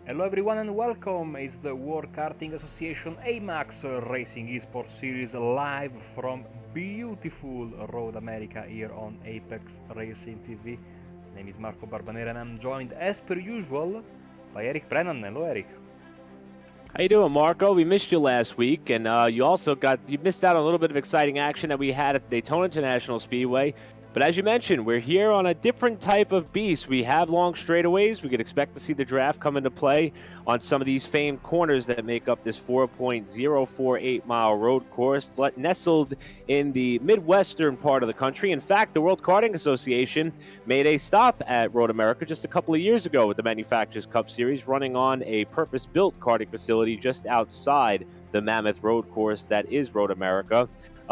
Hello everyone and welcome. It's the World Karting Association A-Maxx Racing eSports series live from beautiful Road America here on Apex Racing TV. My name is Marco Barbanera and I'm joined as per usual by Eric Brennan. Hello Eric. How you doing, Marco? We missed you last week, and you missed out on a little bit of exciting action that we had at Daytona International Speedway. But as you mentioned, we're here on a different type of beast. We have long straightaways. We could expect to see the draft come into play on some of these famed corners that make up this 4.048-mile road course, nestled in the Midwestern part of the country. In fact, the World Karting Association made a stop at Road America just a couple of years ago with the Manufacturers Cup Series, running on a purpose-built karting facility just outside the mammoth road course that is Road America.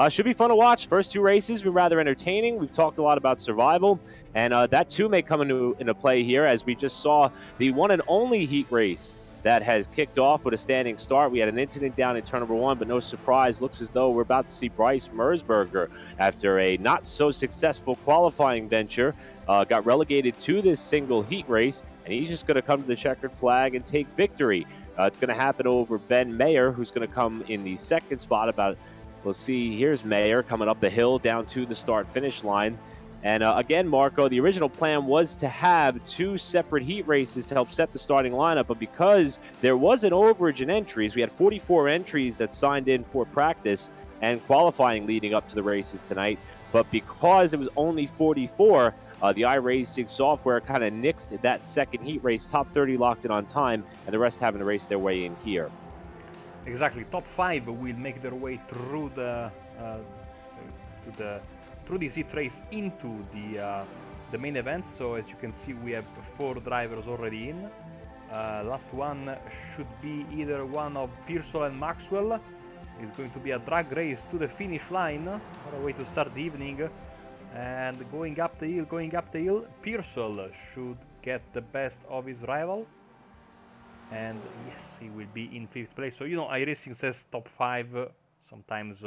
Should be fun to watch. First two races were rather entertaining. We've talked a lot about survival, and that too may come into play here, as we just saw the one and only heat race that has kicked off with a standing start. We had an incident down in turn number one, but no surprise. Looks as though we're about to see Bryce Mersberger, after a not so successful qualifying venture, got relegated to this single heat race, and he's just going to come to the checkered flag and take victory. It's going to happen over Ben Mayer, who's going to come in the second spot. We'll see, here's Mayer coming up the hill down to the start-finish line. And again, Marco, the original plan was to have two separate heat races to help set the starting lineup, but because there was an overage in entries, we had 44 entries that signed in for practice and qualifying leading up to the races tonight. But because it was only 44, the iRacing software kind of nixed that second heat race. Top 30 locked in on time, and the rest having to race their way in here. Exactly, top 5 will make their way through through this heat race into the main event. So as you can see, we have 4 drivers already in. Last one should be either one of Pearsall and Maxwell. It's going to be a drag race to the finish line. What a way to start the evening. And going up the hill, Pearsall should get the best of his rival. And yes, he will be in 5th place. So, iRacing says top 5. Sometimes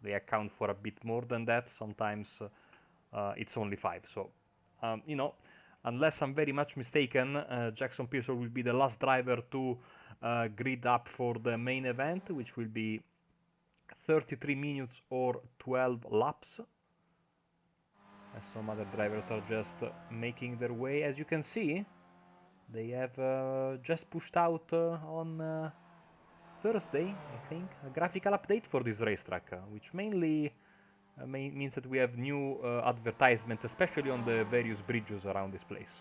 they account for a bit more than that. Sometimes it's only 5. So, unless I'm very much mistaken, Jackson Pearsall will be the last driver to grid up for the main event, which will be 33 minutes or 12 laps. As some other drivers are just making their way. As you can see, they have just pushed out on Thursday, I think, a graphical update for this racetrack, which mainly means that we have new advertisement, especially on the various bridges around this place.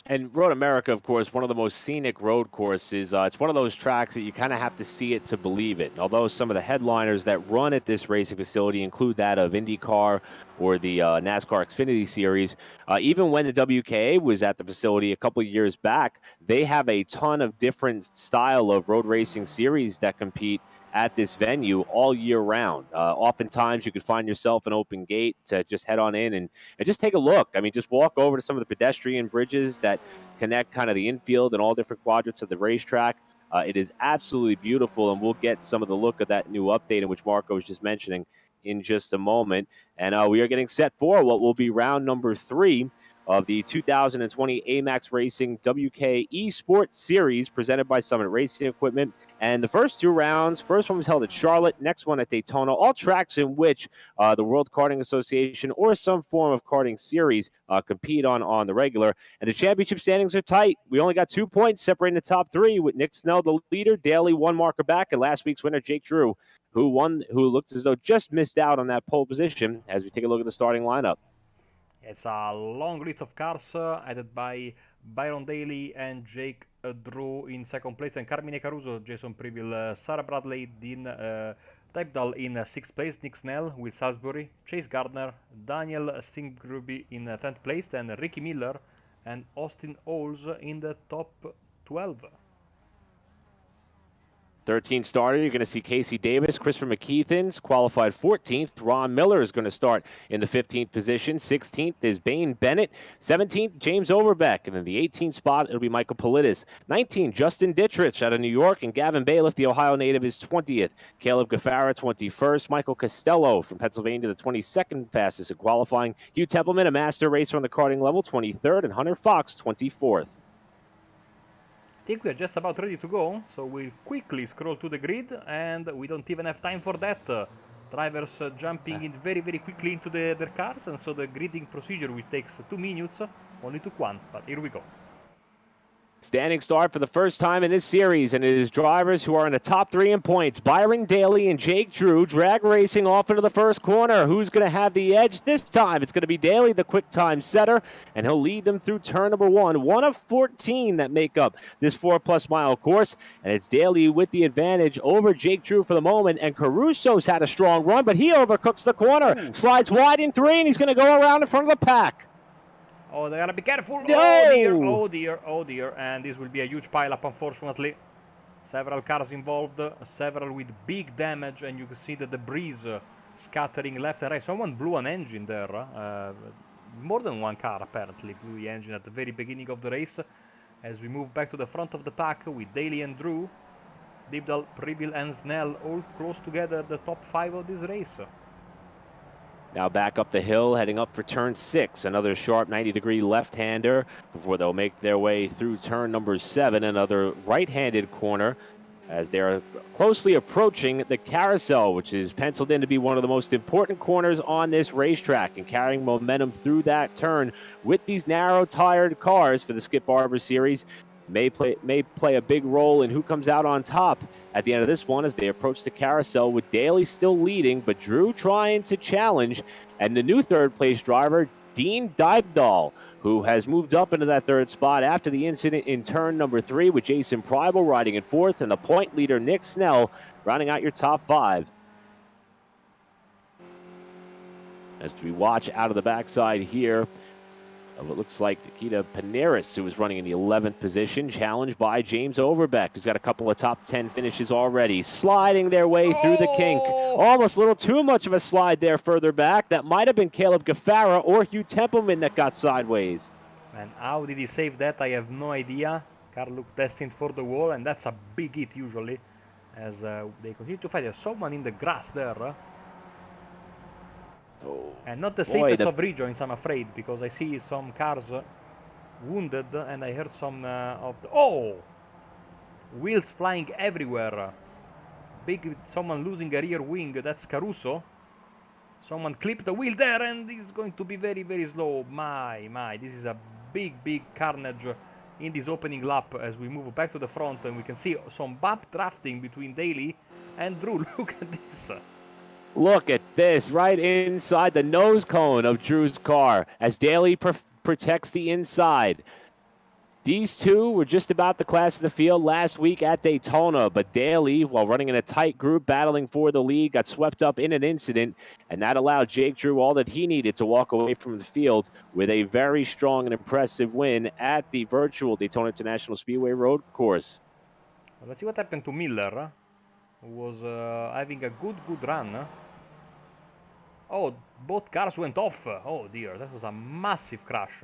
And Road America, of course, one of the most scenic road courses. It's one of those tracks that you kind of have to see it to believe it. Although some of the headliners that run at this racing facility include that of IndyCar or the NASCAR Xfinity Series, even when the WKA was at the facility a couple of years back, they have a ton of different style of road racing series that compete at this venue all year round. Oftentimes, you could find yourself an open gate to just head on in and just take a look. I mean, just walk over to some of the pedestrian bridges that connect kind of the infield and all different quadrants of the racetrack. It is absolutely beautiful, and we'll get some of the look of that new update in which Marco was just mentioning in just a moment. And we are getting set for what will be round number 3 of the 2020 A-Maxx Racing WK eSports Series presented by Summit Racing Equipment. And the first 2 rounds, first one was held at Charlotte, next one at Daytona, all tracks in which the World Karting Association or some form of karting series compete on the regular. And the championship standings are tight. We only got 2 points separating the top 3, with Nick Snell the leader, Daly 1 marker back, and last week's winner, Jake Drew, who looked as though just missed out on that pole position as we take a look at the starting lineup. It's a long list of cars headed by Byron Daly and Jake Drew in 2nd place, and Carmine Caruso, Jason Preville, Sarah Bradley, Dean Typedal in 6th place, Nick Snell, Will Salisbury, Chase Gardner, Daniel Stingruby in 10th place, and Ricky Miller and Austin Oles in the top 12. 13 starter, you're going to see Casey Davis, Christopher McKeithen's qualified 14th. Ron Miller is going to start in the 15th position. 16th is Bane Bennett. 17th, James Overbeck. And in the 18th spot, it'll be Michael Politis. 19, Justin Dittrich out of New York. And Gavin Bailiff, the Ohio native, is 20th. Caleb Gaffara, 21st. Michael Costello from Pennsylvania, the 22nd fastest in qualifying. Hugh Templeman, a master racer on the karting level, 23rd. And Hunter Fox, 24th. think we are just about ready to go, so we'll quickly scroll to the grid, and we don't even have time for that. Drivers jumping in very, very quickly into their cars, and so the gridding procedure will take 2 minutes, only took 1, but here we go. Standing start for the first time in this series, and it is drivers who are in the top 3 in points. Byron Daly and Jake Drew drag racing off into the first corner. Who's going to have the edge this time? It's going to be Daly, the quick time setter, and he'll lead them through turn number 1. One of 14 that make up this 4+ mile course, and it's Daly with the advantage over Jake Drew for the moment, and Caruso's had a strong run, but he overcooks the corner. Ooh. Slides wide in 3, and he's going to go around in front of the pack. Oh, they gotta be careful. No! Oh dear, oh dear, oh dear. And this will be a huge pileup, unfortunately. Several cars involved, several with big damage, and you can see the debris scattering left and right. Someone blew an engine there. More than one car, apparently, blew the engine at the very beginning of the race. As we move back to the front of the pack with Daly and Drew. Dibdal, Pribil, and Snell all close together, the top 5 of this race. Now back up the hill, heading up for turn 6. Another sharp 90-degree left-hander before they'll make their way through turn number 7. Another right-handed corner as they're closely approaching the carousel, which is penciled in to be one of the most important corners on this racetrack, and carrying momentum through that turn with these narrow-tired cars for the Skip Barber Series. May play a big role in who comes out on top at the end of this one as they approach the carousel, with Daly still leading, but Drew trying to challenge. And the new third-place driver, Dean Dybdahl, who has moved up into that 3rd spot after the incident in turn number 3, with Jason Preibel riding in 4th, and the point leader, Nick Snell, rounding out your top 5. As we watch out of the backside here of what looks like Nikita Paneris, who is running in the 11th position, challenged by James Overbeck, who's got a couple of top 10 finishes already, sliding their way through the kink. Almost a little too much of a slide there further back. That might have been Caleb Gaffara or Hugh Templeman that got sideways. And how did he save that? I have no idea. Car looked destined for the wall, and that's a big hit usually, as they continue to fight. There's someone in the grass there. And not the safest of rejoins, I'm afraid, because I see some cars wounded, and I heard some of the... Oh! Wheels flying everywhere. Someone losing a rear wing, that's Caruso. Someone clipped the wheel there, and it's going to be very, very slow. My, this is a big, big carnage in this opening lap as we move back to the front, and we can see some backdrafting between Daly and Drew. Look at this. Look at this, right inside the nose cone of Drew's car as Daly protects the inside. These two were just about the class of the field last week at Daytona, but Daly, while running in a tight group battling for the lead, got swept up in an incident, and that allowed Jake Drew all that he needed to walk away from the field with a very strong and impressive win at the virtual Daytona International Speedway road course. Well, let's see what happened to Miller, who was having a good run. Oh, both cars went off. Oh dear, that was a massive crash.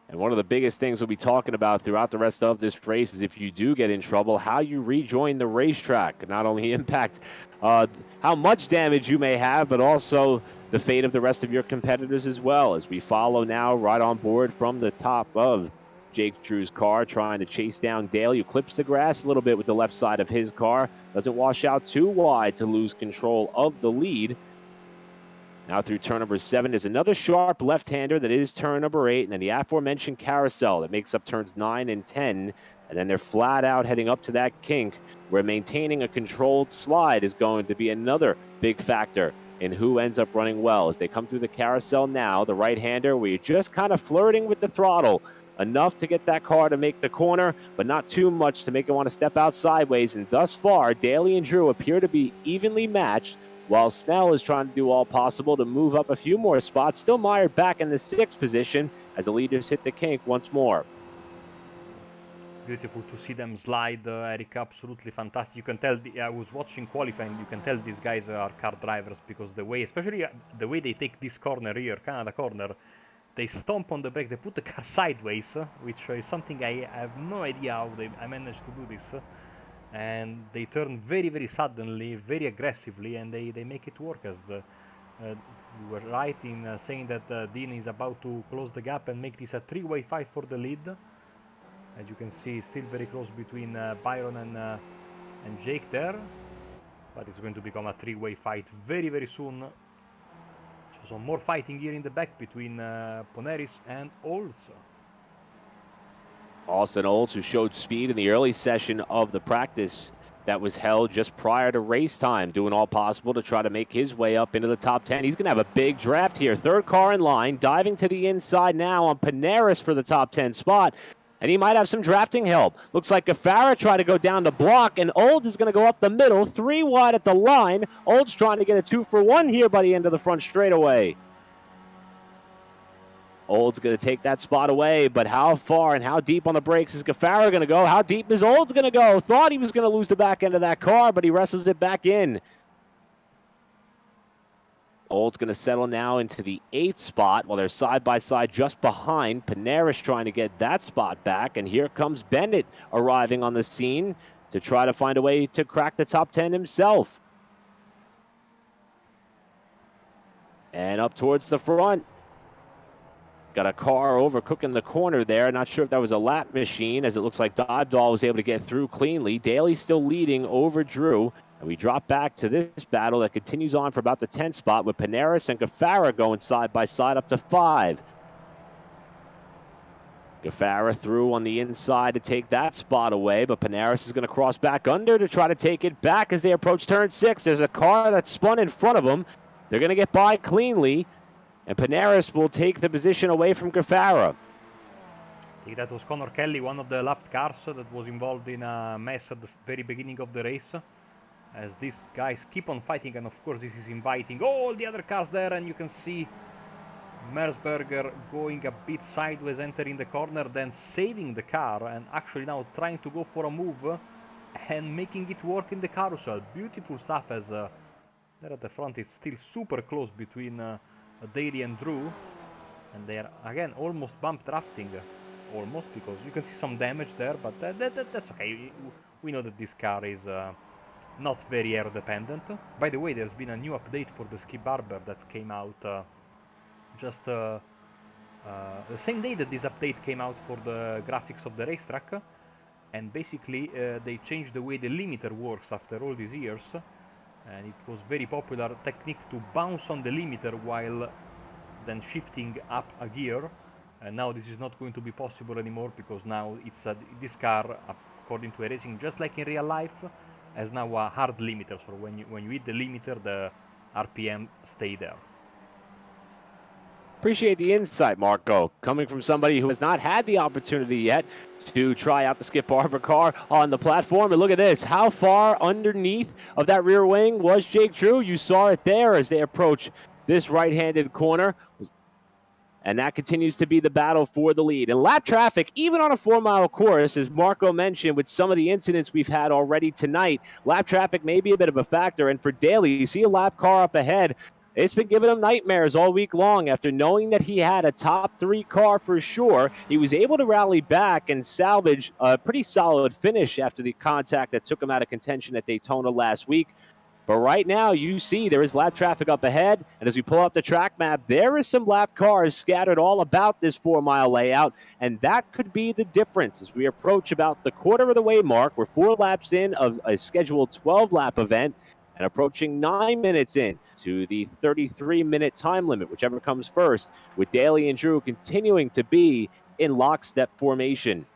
And one of the biggest things we'll be talking about throughout the rest of this race is if you do get in trouble, how you rejoin the racetrack. Not only impact how much damage you may have, but also the fate of the rest of your competitors as well. As we follow now right on board from the top of Jake Drew's car, trying to chase down Daly, who clips the grass a little bit with the left side of his car. Doesn't wash out too wide to lose control of the lead. Now through turn number 7 is another sharp left-hander that is turn number 8, and then the aforementioned carousel that makes up turns 9 and 10. And then they're flat out heading up to that kink, where maintaining a controlled slide is going to be another big factor in who ends up running well. As they come through the carousel now, the right-hander, where you're just kind of flirting with the throttle, enough to get that car to make the corner, but not too much to make it want to step out sideways. And thus far, Daly and Drew appear to be evenly matched, while Snell is trying to do all possible to move up a few more spots, still mired back in the 6th position as the leaders hit the kink once more. Beautiful to see them slide, Eric, absolutely fantastic. You can tell, I was watching qualifying, you can tell these guys are car drivers, because the way, especially the way they take this corner here, Canada corner, they stomp on the brake, they put the car sideways, which is something I have no idea how I managed to do this. And they turn very, very suddenly, very aggressively, and they make it work as You were right in saying that Dean is about to close the gap and make this a three-way fight for the lead. As you can see, still very close between Byron and Jake there. But it's going to become a three-way fight very, very soon. So some more fighting here in the back between Poneris and Olds. Austin Olds, who showed speed in the early session of the practice that was held just prior to race time, doing all possible to try to make his way up into the top 10. He's going to have a big draft here. Third car in line, diving to the inside now on Poneris for the top 10 spot. And he might have some drafting help. Looks like Gafara tried to go down the block, and Olds is going to go up the middle, 3 wide at the line. Olds trying to get a 2-for-1 here by the end of the front straightaway. Olds going to take that spot away, but how far and how deep on the brakes is Gafara going to go? How deep is Olds going to go? Thought he was going to lose the back end of that car, but he wrestles it back in. Olds going to settle now into the 8th spot while they're side by side just behind. Poneris trying to get that spot back, and here comes Bennett arriving on the scene to try to find a way to crack the top 10 himself. And up towards the front. Got a car overcooking the corner there. Not sure if that was a lap machine, as it looks like Dodball was able to get through cleanly. Daly's still leading over Drew. And we drop back to this battle that continues on for about the 10th spot with Poneris and Gafara going side by side up to 5. Gafara through on the inside to take that spot away, but Poneris is going to cross back under to try to take it back as they approach turn 6. There's a car that's spun in front of them. They're going to get by cleanly, and Poneris will take the position away from Gafara. I think that was Connor Kelly, one of the lapped cars that was involved in a mess at the very beginning of the race. As these guys keep on fighting, and of course this is inviting all the other cars there, and you can see Mersberger going a bit sideways, entering the corner, then saving the car, and actually now trying to go for a move and making it work in the carousel. Beautiful stuff, as there at the front it's still super close between Daly and Drew, and they are again almost bump drafting. Almost, because you can see some damage there, but that's okay. We know that this car is not very aero dependent. By the way, there's been a new update for the Skip Barber that came out just the same day that this update came out for the graphics of the racetrack, and basically they changed the way the limiter works after all these years, and it was very popular technique to bounce on the limiter while then shifting up a gear, and now this is not going to be possible anymore, because now it's this car, according to racing, just like in real life, has now a hard limiter, so when you hit the limiter, the RPM stay there. Appreciate the insight, Marco, coming from somebody who has not had the opportunity yet to try out the Skip Barber car on the platform. And look at this, how far underneath of that rear wing was Jake Drew? You saw it there as they approach this right-handed corner. And that continues to be the battle for the lead. And lap traffic, even on a 4-mile course, as Marco mentioned, with some of the incidents we've had already tonight, lap traffic may be a bit of a factor. And for Daly, you see a lap car up ahead. It's been giving him nightmares all week long. After knowing that he had a top 3 car for sure, he was able to rally back and salvage a pretty solid finish after the contact that took him out of contention at Daytona last week. But right now, you see there is lap traffic up ahead, and as we pull up the track map, there is some lap cars scattered all about this 4-mile layout, and that could be the difference as we approach about the quarter of the way mark. We're 4 laps in of a scheduled 12-lap event, and approaching 9 minutes in to the 33-minute time limit, whichever comes first, with Daly and Drew continuing to be in lockstep formation.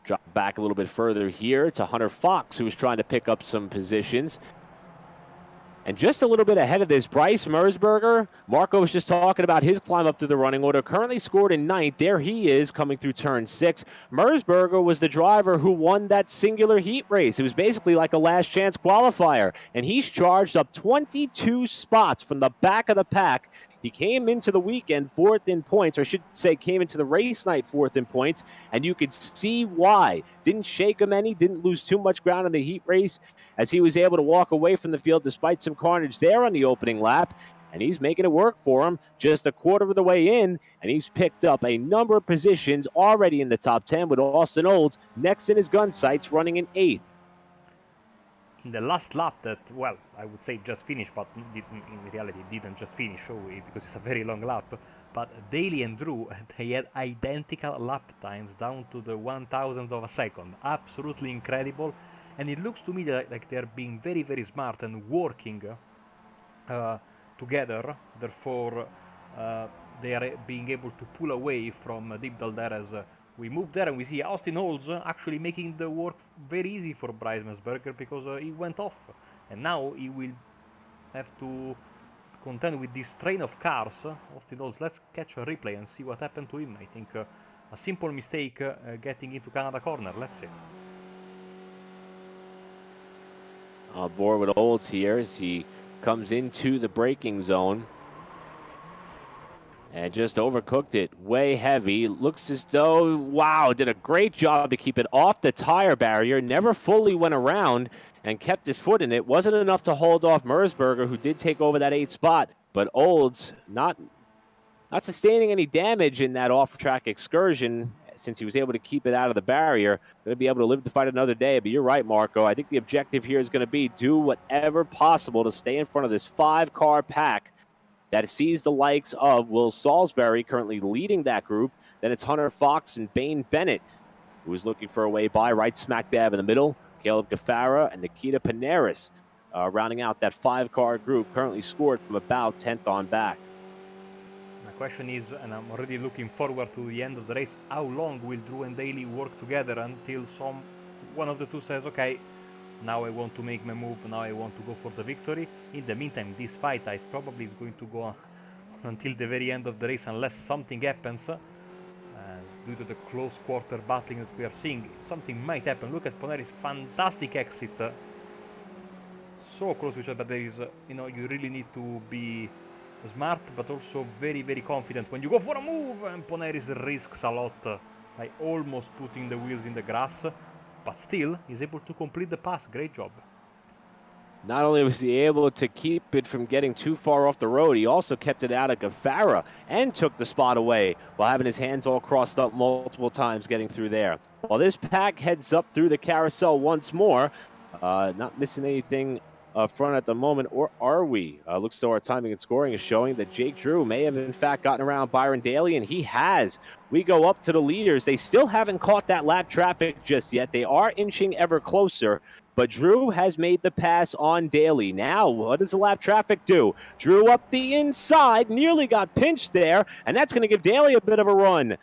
Drop back a little bit further here to Hunter Fox, who was trying to pick up some positions. And just a little bit ahead of this, Bryce Mersberger. Marco was just talking about his climb up through the running order. Currently scored in 9th. There he is coming through turn 6. Mersberger was the driver who won that singular heat race. It was basically like a last chance qualifier. And he's charged up 22 spots from the back of the pack. He came into the weekend 4th in points, or I should say came into the race night 4th in points, and you could see why. Didn't shake him any, didn't lose too much ground in the heat race, as he was able to walk away from the field despite some carnage there on the opening lap, and he's making it work for him just a quarter of the way in, and he's picked up a number of positions already in the top 10 with Austin Olds next in his gun sights running in 8th. in the last lap that, well, I would say just finished, but in reality didn't just finish, because it's a very long lap. But Daly and Drew, they had identical lap times down to the 1,000th of a second. Absolutely incredible. And it looks to me that, like, they're being very, very smart and working together. Therefore, they are being able to pull away from Dibdal there as we move there, and we see Austin Holmes actually making the work very easy for Breismensberger because he went off, and now he will have to contend with this train of cars. Austin Holmes, let's catch a replay and see what happened to him. I think a simple mistake getting into Canada corner. Let's see. On board with Olds here as he comes into the braking zone. And just overcooked it way heavy. Looks as though, wow, did a great job to keep it off the tire barrier. Never fully went around and kept his foot in it. Wasn't enough to hold off Mersberger, who did take over that 8th spot. But Olds not sustaining any damage in that off-track excursion since he was able to keep it out of the barrier. Going to be able to live to fight another day. But you're right, Marco. I think the objective here is going to be do whatever possible to stay in front of this 5-car pack that sees the likes of Will Salisbury currently leading that group. Then it's Hunter Fox and Bane Bennett, who's looking for a way by, right smack dab in the middle. Caleb Gaffara and Nikita Panaris rounding out that 5-car group, currently scored from about 10th on back. My question is, and I'm already looking forward to the end of the race, how long will Drew and Daly work together until one of the two says, okay, now I want to make my move, now I want to go for the victory. In the meantime, this fight probably is going to go on until the very end of the race unless something happens. Due to the close quarter battling that we are seeing, something might happen. Look at Poneri's fantastic exit. So close to each other, but there is, you really need to be smart, but also very, very confident when you go for a move. And Poneris risks a lot by almost putting the wheels in the grass. But still, he's able to complete the pass. Great job. Not only was he able to keep it from getting too far off the road, he also kept it out of Gaffara and took the spot away while having his hands all crossed up multiple times getting through there. While this pack heads up through the carousel once more, not missing anything up front at the moment, or are we? Looks so our timing and scoring is showing that Jake Drew may have in fact gotten around Byron Daly, and he has. We go up to the leaders. They still haven't caught that lap traffic just yet. They are inching ever closer, but Drew has made the pass on Daly. Now, what does the lap traffic do? Drew up the inside, nearly got pinched there, and that's going to give Daly a bit of a run.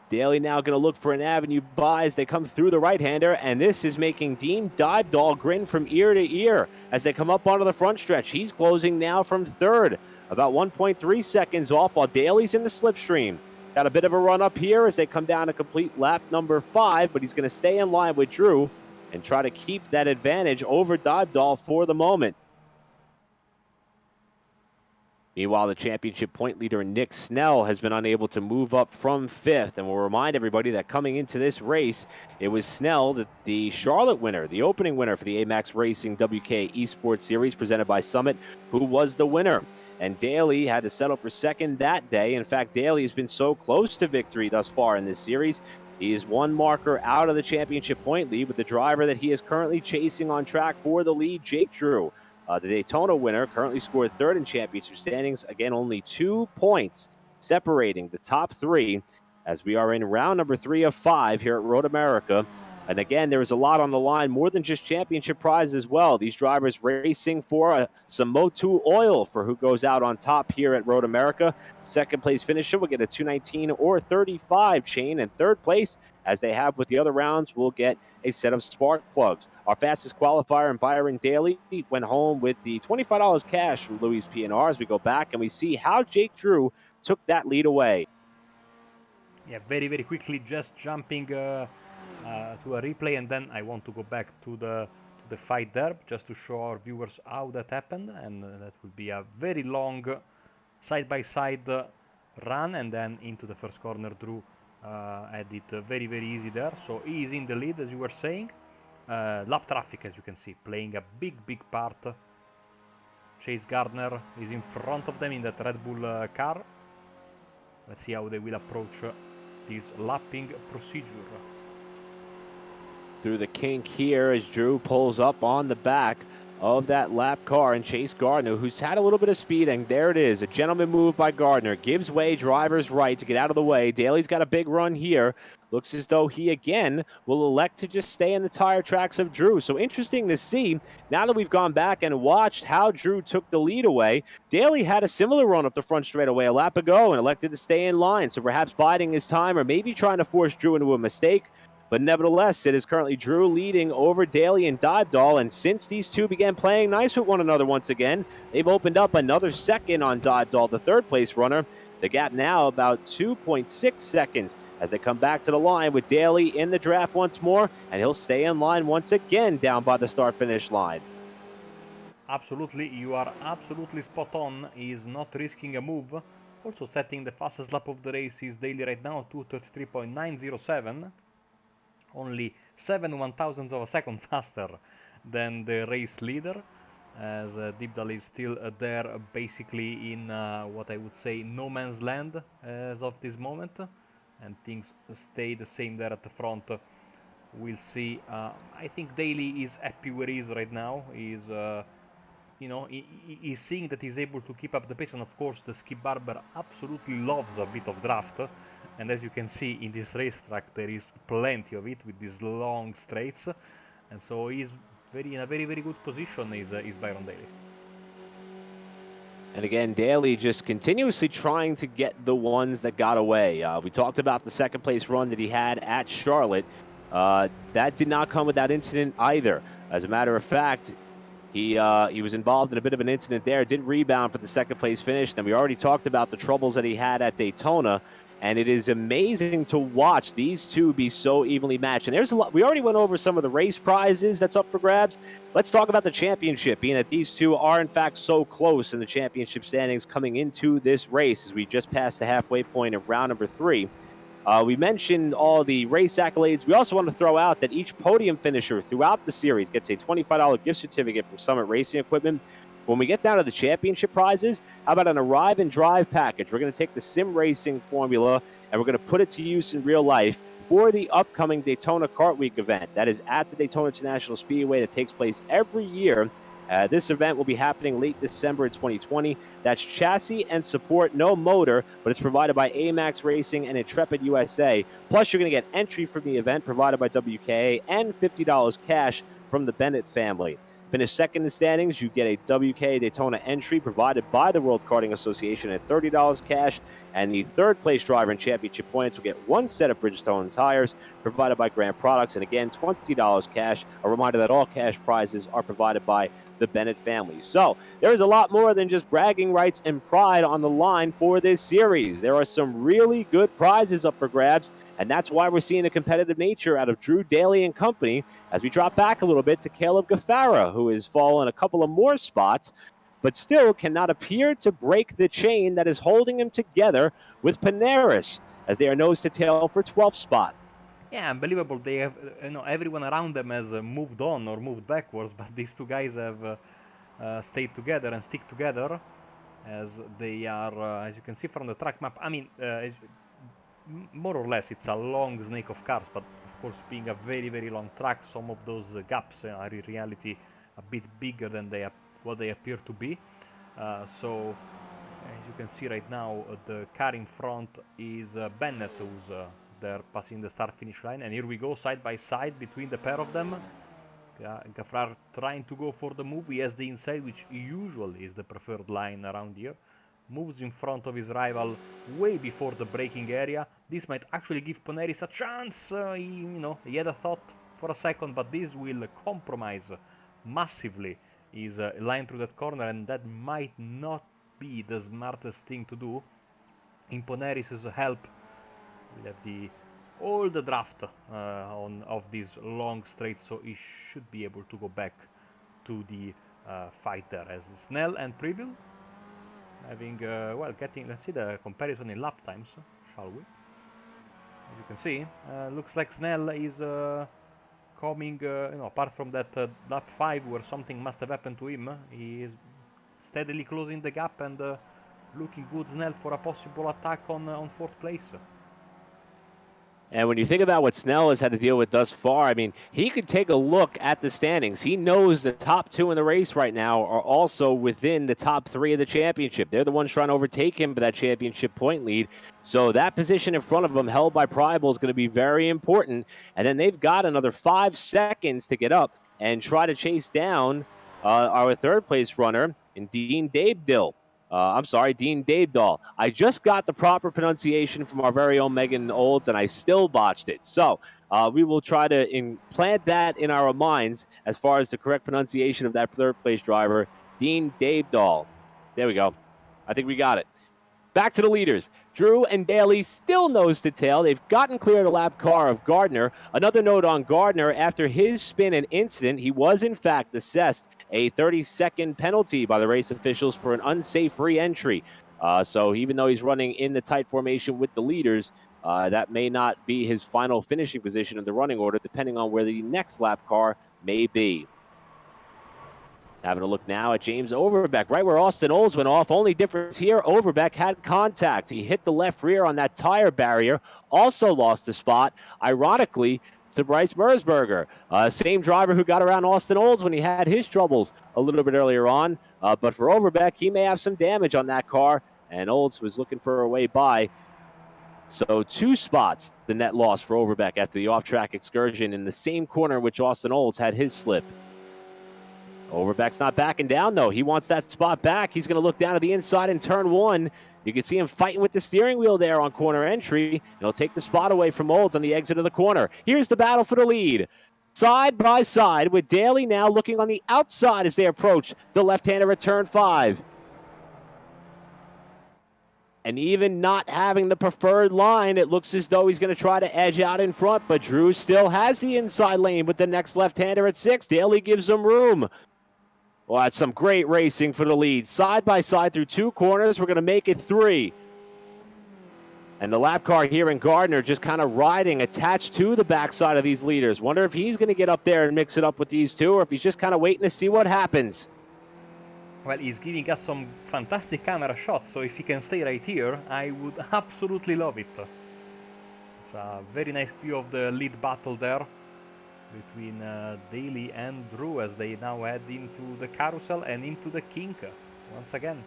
Daly now going to look for an avenue by as they come through the right-hander, and this is making Dean Dybdahl grin from ear to ear as they come up onto the front stretch. He's closing now from third, about 1.3 seconds off, while Daly's in the slipstream. Got a bit of a run up here as they come down to complete lap number 5, but he's going to stay in line with Drew and try to keep that advantage over Dybdahl for the moment. Meanwhile, the championship point leader, Nick Snell, has been unable to move up from 5th. And we'll remind everybody that coming into this race, it was Snell, the Charlotte winner, the opening winner for the A-Maxx Racing WK eSports Series presented by Summit, who was the winner. And Daly had to settle for 2nd that day. In fact, Daly has been so close to victory thus far in this series. He is 1 marker out of the championship point lead with the driver that he is currently chasing on track for the lead, Jake Drew. The Daytona winner currently scored 3rd in championship standings. Again, only 2 points separating the top 3 as we are in round number 3 of 5 here at Road America. And again, there is a lot on the line, more than just championship prizes as well. These drivers racing for some Motul oil for who goes out on top here at Road America. 2nd place finisher will get a 219 or 35 chain. And 3rd place, as they have with the other rounds, will get a set of spark plugs. Our fastest qualifier in Byron Daly went home with the $25 cash from Louis P&R as we go back and we see how Jake Drew took that lead away. Yeah, very, very quickly, just jumping to a replay, and then I want to go back to the fight there just to show our viewers how that happened, and that will be a very long side-by-side run, and then into the first corner. Drew had it very, very easy there, so he is in the lead, as you were saying. Lap traffic, as you can see, playing a big, big part. Chase Gardner is in front of them in that Red Bull car. Let's see how they will approach this lapping procedure. through the kink here as Drew pulls up on the back of that lap car and Chase Gardner, who's had a little bit of speed, and there it is. A gentleman move by Gardner. Gives way, driver's right to get out of the way. Daly's got a big run here. Looks as though he, again, will elect to just stay in the tire tracks of Drew. So interesting to see, now that we've gone back and watched how Drew took the lead away, Daly had a similar run up the front straightaway a lap ago and elected to stay in line. So perhaps biding his time or maybe trying to force Drew into a mistake. But nevertheless, it is currently Drew leading over Daly and Doddahl. And since these two began playing nice with one another once again, they've opened up another second on Doddahl, the third-place runner. The gap now about 2.6 seconds as they come back to the line with Daly in the draft once more. And he'll stay in line once again down by the start-finish line. Absolutely, you are absolutely spot on. He is not risking a move. Also setting the fastest lap of the race is Daly right now, 2:33.907. Only 7/1000 of a second faster than the race leader, as Dibdal is still there basically in what I would say no man's land as of this moment, and things stay the same there at the front. We'll see. I think Daly is happy where he is right now. He's he's seeing that he's able to keep up the pace, and of course the Skip Barber absolutely loves a bit of draft, and as you can see in this racetrack there is plenty of it with these long straights, and so he's in a very good position is Byron Daly. And again, Daly just continuously trying to get the ones that got away. We talked about the second place run that he had at Charlotte. That did not come without incident either. As a matter of fact, he was involved in a bit of an incident there, did rebound for the second place finish. And we already talked about the troubles that he had at Daytona. And it is amazing to watch these two be so evenly matched. And there's a lot. We already went over some of the race prizes that's up for grabs. Let's talk about the championship, being that these two are, in fact, so close in the championship standings coming into this race as we just passed the halfway point of round number 3. We mentioned all the race accolades. We also want to throw out that each podium finisher throughout the series gets a $25 gift certificate from Summit Racing Equipment. When we get down to the championship prizes, how about an arrive and drive package? We're going to take the sim racing formula and we're going to put it to use in real life for the upcoming Daytona Kart Week event. That is at the Daytona International Speedway that takes place every year. This event will be happening late December in 2020. That's chassis and support, no motor, but it's provided by A-Maxx Racing and Intrepid USA. Plus, you're going to get entry from the event provided by WKA and $50 cash from the Bennett family. Finish second in standings, you get a WK Daytona entry provided by the World Karting Association at $30 cash, and the third place driver in championship points will get one set of Bridgestone tires provided by Grant Products, and again, $20 cash. A reminder that all cash prizes are provided by the Bennett family. So there is a lot more than just bragging rights and pride on the line for this series. There are some really good prizes up for grabs, and that's why we're seeing a competitive nature out of Drew Daly and company as we drop back a little bit to Caleb Gaffara, who has fallen a couple of more spots, but still cannot appear to break the chain that is holding him together with Panaris, as they are nose to tail for 12th spot. Yeah, unbelievable. They have, everyone around them has moved on or moved backwards, but these two guys have stayed together and stick together, as they are, as you can see from the track map. I mean, more or less, it's a long snake of cars, but of course, being a very long track, some of those gaps are in reality a bit bigger than what they appear to be. So, as you can see right now, the car in front is Bennett, who's they're passing the start-finish line, and here we go side by side between the pair of them. Gaffrar trying to go for the move. He has the inside, which usually is the preferred line around here. Moves in front of his rival way before the braking area. This might actually give Panaris a chance. He had a thought for a second, but this will compromise massively his line through that corner, and that might not be the smartest thing to do. In Panaris' help, we'll have all the draft of these long straights, so he should be able to go back to the fight there, as Snell and Prebill having, let's see the comparison in lap times, shall we? As you can see, looks like Snell is coming, apart from that lap 5 where something must have happened to him, he is steadily closing the gap and looking good, Snell, for a possible attack on 4th place. And when you think about what Snell has had to deal with thus far, I mean, he could take a look at the standings. He knows the top 2 in the race right now are also within the top 3 of the championship. They're the ones trying to overtake him for that championship point lead. So that position in front of him, held by Prival, is going to be very important. And then they've got another 5 seconds to get up and try to chase down our third place runner in Dean Dabedill. Dean Dabedahl. I just got the proper pronunciation from our very own Megan Olds, and I still botched it. So we will try to implant that in our minds as far as the correct pronunciation of that third place driver, Dean Dabedahl. There we go. I think we got it. Back to the leaders. Drew and Daly still nose to tail. They've gotten clear of the lap car of Gardner. Another note on Gardner, after his spin and incident, he was in fact assessed a 30-second penalty by the race officials for an unsafe re-entry. So even though he's running in the tight formation with the leaders, that may not be his final finishing position in the running order, depending on where the next lap car may be. Having a look now at James Overbeck, right where Austin Olds went off. Only difference here, Overbeck had contact. He hit the left rear on that tire barrier, also lost the spot, ironically, to Bryce Mersberger. Same driver who got around Austin Olds when he had his troubles a little bit earlier on. But for Overbeck, he may have some damage on that car, and Olds was looking for a way by. So 2 spots, the net loss for Overbeck after the off-track excursion in the same corner in which Austin Olds had his slip. Overbeck's not backing down, though. He wants that spot back. He's going to look down to the inside in turn 1. You can see him fighting with the steering wheel there on corner entry. And he'll take the spot away from Olds on the exit of the corner. Here's the battle for the lead. Side by side with Daly now looking on the outside as they approach the left-hander at turn 5. And even not having the preferred line, it looks as though he's going to try to edge out in front. But Drew still has the inside lane with the next left-hander at 6. Daly gives him room. Well, that's some great racing for the lead. Side by side through 2 corners. We're going to make it 3. And the lap car here in Gardner just kind of riding, attached to the backside of these leaders. Wonder if he's going to get up there and mix it up with these 2, or if he's just kind of waiting to see what happens. Well, he's giving us some fantastic camera shots, so if he can stay right here, I would absolutely love it. It's a very nice view of the lead battle there between Daly and Drew as they now head into the carousel and into the kink once again.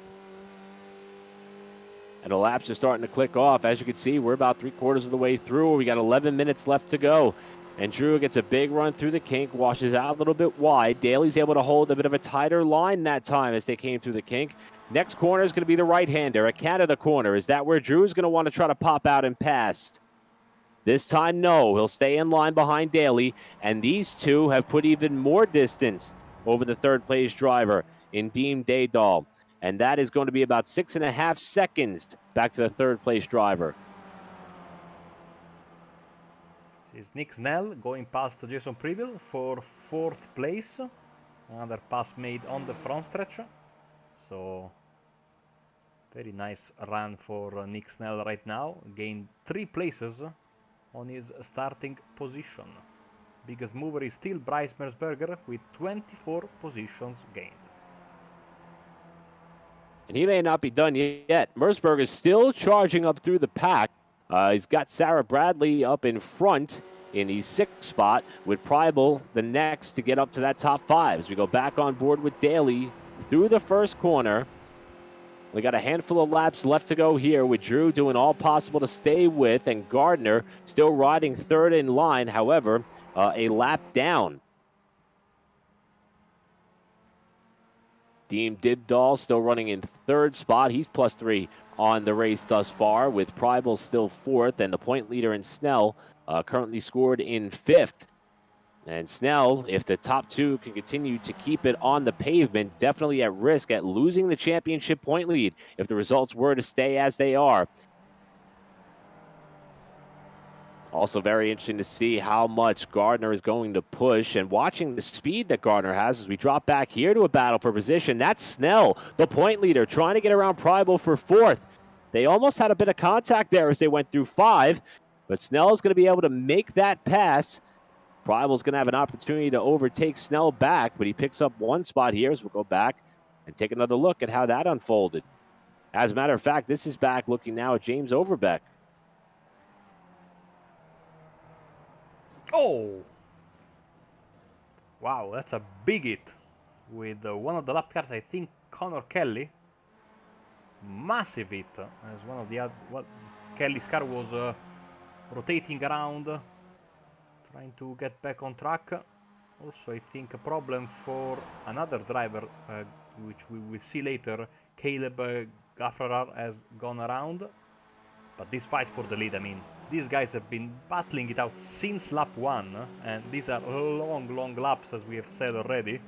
And the laps are starting to click off. As you can see, we're about 3/4 of the way through. We got 11 minutes left to go. And Drew gets a big run through the kink, washes out a little bit wide. Daly's able to hold a bit of a tighter line that time as they came through the kink. Next corner is going to be the right-hander at Canada corner. Is that where Drew's going to want to try to pop out and pass? This time, no. He'll stay in line behind Daly, and these 2 have put even more distance over the third-place driver in Dean Dabedahl. And that is going to be about 6.5 seconds back to the third-place driver. This is Nick Snell going past Jason Previll for 4th place. Another pass made on the front stretch. So, very nice run for Nick Snell right now. Gained 3 places on his starting position. Biggest mover is still Bryce Mersberger with 24 positions gained. And he may not be done yet. Mersberger is still charging up through the pack. He's got Sarah Bradley up in front in the 6th spot, with Prival the next to get up to that top 5. As we go back on board with Daly through the first corner. We got a handful of laps left to go here, with Drew doing all possible to stay with, and Gardner still riding 3rd in line, however, a lap down. Dean Dabedahl still running in 3rd spot. He's +3 on the race thus far, with Prival still 4th, and the point leader in Snell currently scored in 5th. And Snell, if the top 2 can continue to keep it on the pavement, definitely at risk at losing the championship point lead if the results were to stay as they are. Also very interesting to see how much Gardner is going to push, and watching the speed that Gardner has as we drop back here to a battle for position. That's Snell, the point leader, trying to get around Prival for 4th. They almost had a bit of contact there as they went through 5, but Snell is going to be able to make that pass. Prival's going to have an opportunity to overtake Snell back, but he picks up 1 spot here as we'll go back and take another look at how that unfolded. As a matter of fact, this is back looking now at James Overbeck. Oh! Wow, that's a big hit. With one of the lap cars, I think Connor Kelly. Massive hit. As one of the other... Kelly's car was rotating around, trying to get back on track. Also, I think a problem for another driver, which we will see later. Caleb Gaffrarar has gone around. But this fight for the lead, I mean, these guys have been battling it out since lap 1, and these are long laps, as we have said already,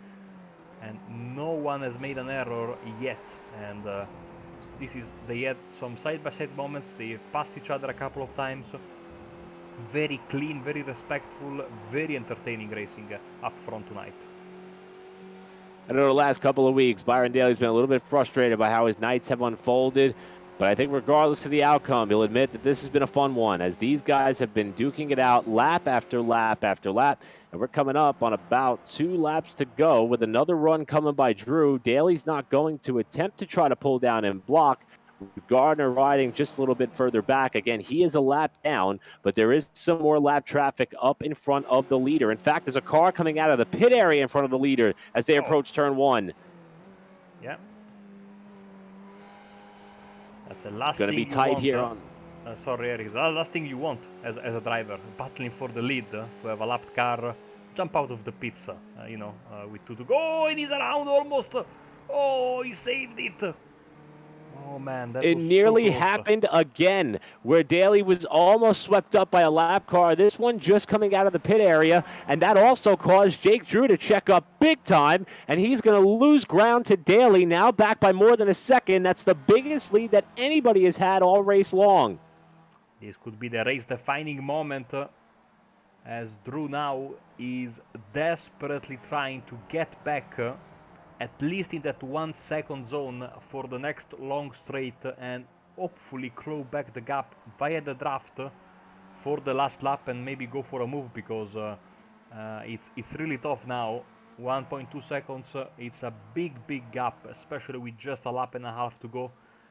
and no one has made an error yet. And they had some side-by-side moments, they passed each other a couple of times. Very clean, very respectful, very entertaining racing up front tonight. I know the last couple of weeks, Byron Daly's been a little bit frustrated by how his nights have unfolded. But I think regardless of the outcome, he'll admit that this has been a fun one, as these guys have been duking it out lap after lap after lap. And we're coming up on about 2 laps to go with another run coming by Drew. Daly's not going to attempt to try to pull down and block. Gardner riding just a little bit further back. Again, he is a lap down, but there is some more lap traffic up in front of the leader. In fact, there's a car coming out of the pit area in front of the leader as they approach turn 1. Yeah. That's the last thing you want. Going to be tight here on. Sorry, Eric. The last thing you want as a driver, battling for the lead, to have a lapped car, jump out of the pits, with 2 to go. Oh, it is around almost. Oh, he saved it. Oh man, that it was nearly so close. Happened again, where Daly was almost swept up by a lap car. This one just coming out of the pit area, and that also caused Jake Drew to check up big time, and he's going to lose ground to Daly, now back by more than a second. That's the biggest lead that anybody has had all race long. This could be the race-defining moment, as Drew now is desperately trying to get back at least in that 1 second zone for the next long straight, and hopefully claw back the gap via the draft for the last lap and maybe go for a move, because it's really tough now. 1.2 seconds, it's a big gap, especially with just a lap and a half to go,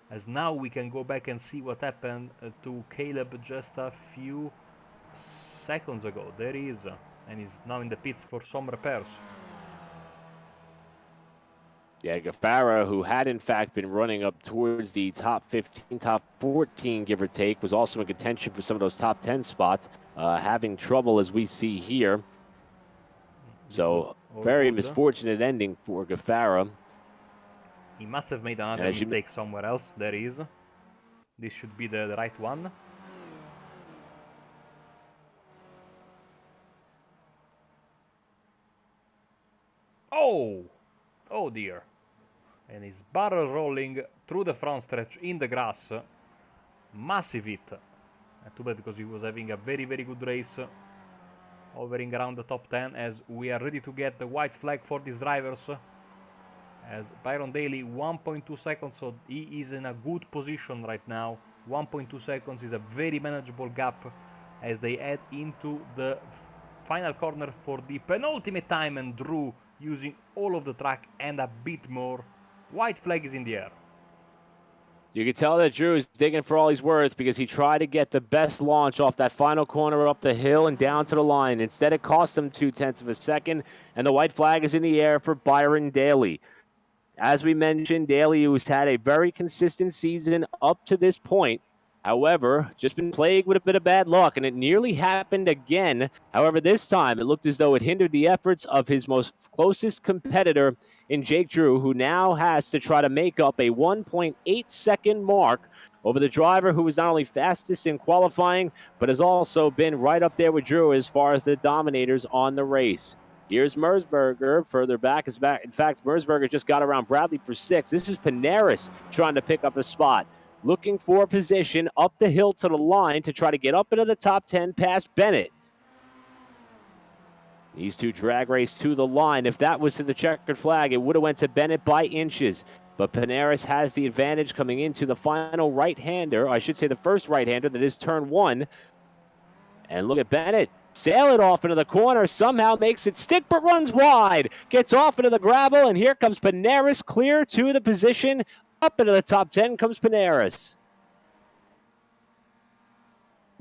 as now we can go back and see what happened to Caleb just a few seconds ago. There he is, and he's now in the pits for some repairs. Yeah, Gaffara, who had in fact been running up towards the top 15, top 14, give or take, was also in contention for some of those top 10 spots, having trouble as we see here. So, very misfortunate ending for Gaffara. He must have made another mistake somewhere else. There he is. This should be the right one. Oh! Oh dear. And he's barrel rolling through the front stretch in the grass. Massive hit. Too bad, because he was having a very good race, hovering around the top 10, as we are ready to get the white flag for these drivers. As Byron Daly, 1.2 seconds, so he is in a good position right now. 1.2 seconds is a very manageable gap as they head into the final corner for the penultimate time, and Drew using all of the track and a bit more. White flag is in the air. You can tell that Drew is digging for all he's worth, because he tried to get the best launch off that final corner up the hill and down to the line. Instead, it cost him 0.2 of a second, and the white flag is in the air for Byron Daly. As we mentioned, Daly, who's had a very consistent season up to this point, however, just been plagued with a bit of bad luck, and it nearly happened again. However, this time it looked as though it hindered the efforts of his most closest competitor in Jake Drew, who now has to try to make up a 1.8 second mark over the driver who was not only fastest in qualifying, but has also been right up there with Drew as far as the dominators on the race. Here's Merzberger further back. In fact, Merzberger just got around Bradley for 6. This is Panaris trying to pick up a spot, looking for a position up the hill to the line to try to get up into the top 10 past Bennett. These two drag race to the line. If that was to the checkered flag, it would have went to Bennett by inches. But Panaris has the advantage coming into the final right-hander. I should say the first right-hander, that is turn 1. And look at Bennett. Sail it off into the corner, somehow makes it stick, but runs wide. Gets off into the gravel, and here comes Panaris clear to the position. Up into the top 10 comes Panaris.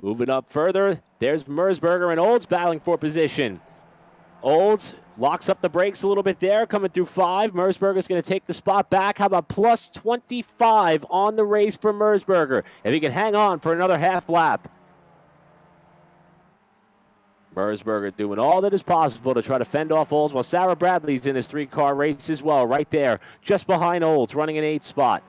Moving up further, there's Merzberger and Olds battling for position. Olds locks up the brakes a little bit there, coming through 5. Merzberger's going to take the spot back. How about plus 25 on the race for Merzberger? If he can hang on for another half lap. Merzberger doing all that is possible to try to fend off Olds, while Sarah Bradley's in this 3-car race as well, right there, just behind Olds, running an 8th spot.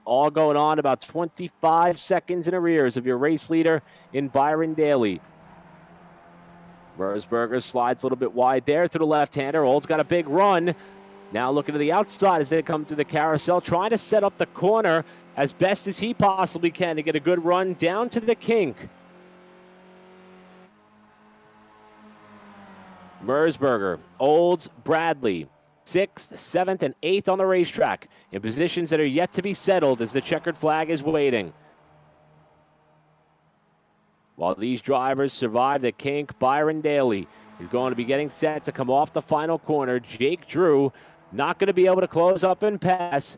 All going on about 25 seconds in arrears of your race leader in Byron Daly. Merzberger slides a little bit wide there to the left-hander. Olds got a big run. Now looking to the outside as they come through the carousel, trying to set up the corner as best as he possibly can to get a good run down to the kink. Merzberger, Olds, Bradley, 6th, 7th, and 8th on the racetrack in positions that are yet to be settled as the checkered flag is waiting. While these drivers survive the kink, Byron Daly is going to be getting set to come off the final corner. Jake Drew not going to be able to close up and pass.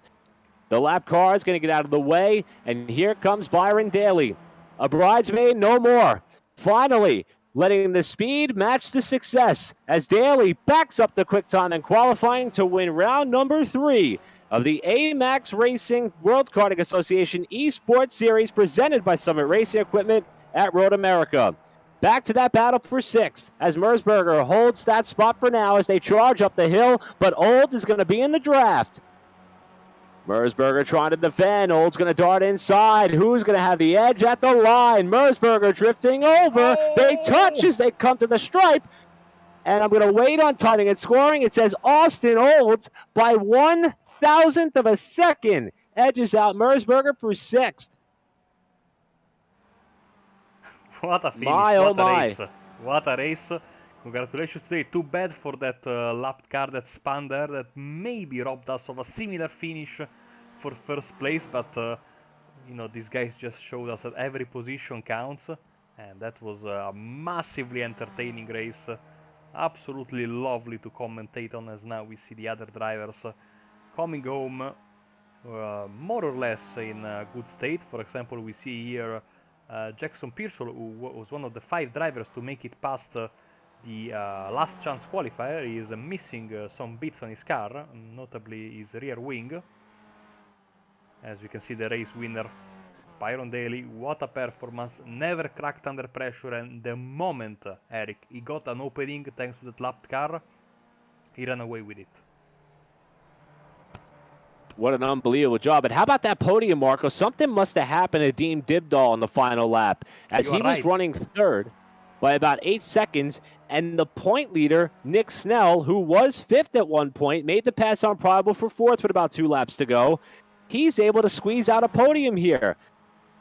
The lap car is going to get out of the way, and here comes Byron Daly. A bridesmaid, no more. Finally, letting the speed match the success as Daly backs up the quick time and qualifying to win round number 3 of the A-Maxx Racing World Karting Association eSports Series presented by Summit Racing Equipment at Road America. Back to that battle for 6th as Merzberger holds that spot for now as they charge up the hill, but Olds is going to be in the draft. Merzberger trying to defend. Olds going to dart inside. Who's going to have the edge at the line? Merzberger drifting over. Oh! They touch as they come to the stripe. And I'm going to wait on timing and scoring. It says Austin Olds by 1,000th of a second edges out Merzberger for 6th. What a finish. Race. What a race. Congratulations today. Too bad for that lap car that spun there, that maybe robbed us of a similar finish for first place, but you know, these guys just showed us that every position counts, and that was a massively entertaining race. Absolutely lovely to commentate on, as now we see the other drivers coming home more or less in a good state. For example, we see here Jackson Pearsall, who was one of the 5 drivers to make it past the last chance qualifier. He is missing some bits on his car, notably his rear wing. As we can see, the race winner, Byron Daly. What a performance, never cracked under pressure, and the moment, Eric, he got an opening thanks to that lapped car, he ran away with it. What an unbelievable job. But how about that podium, Marco? Something must have happened to Dean Dibdahl on the final lap as he was running 3rd by about 8 seconds, and the point leader, Nick Snell, who was 5th at one point, made the pass on probable for 4th with about 2 laps to go. He's able to squeeze out a podium here.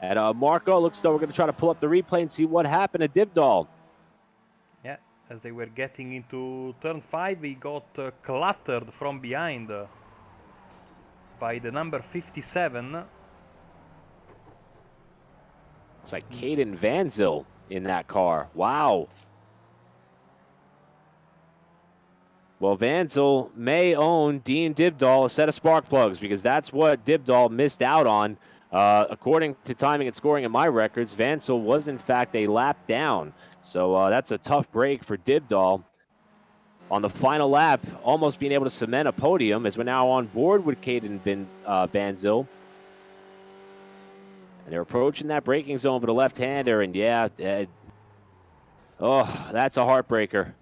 And Marco, looks though we're going to try to pull up the replay and see what happened to Dibdahl. Yeah, as they were getting into turn 5, he got clattered from behind by the number 57. It's like Caden Vanzil in that car. Wow. Well, Vanzil may own Dean Dibdahl a set of spark plugs, because that's what Dibdahl missed out on. According to timing and scoring in my records, Vanzil was in fact a lap down. So that's a tough break for Dibdahl. On the final lap, almost being able to cement a podium, as we're now on board with Caden Vanzil. And they're approaching that braking zone for the left-hander, and yeah, that's a heartbreaker.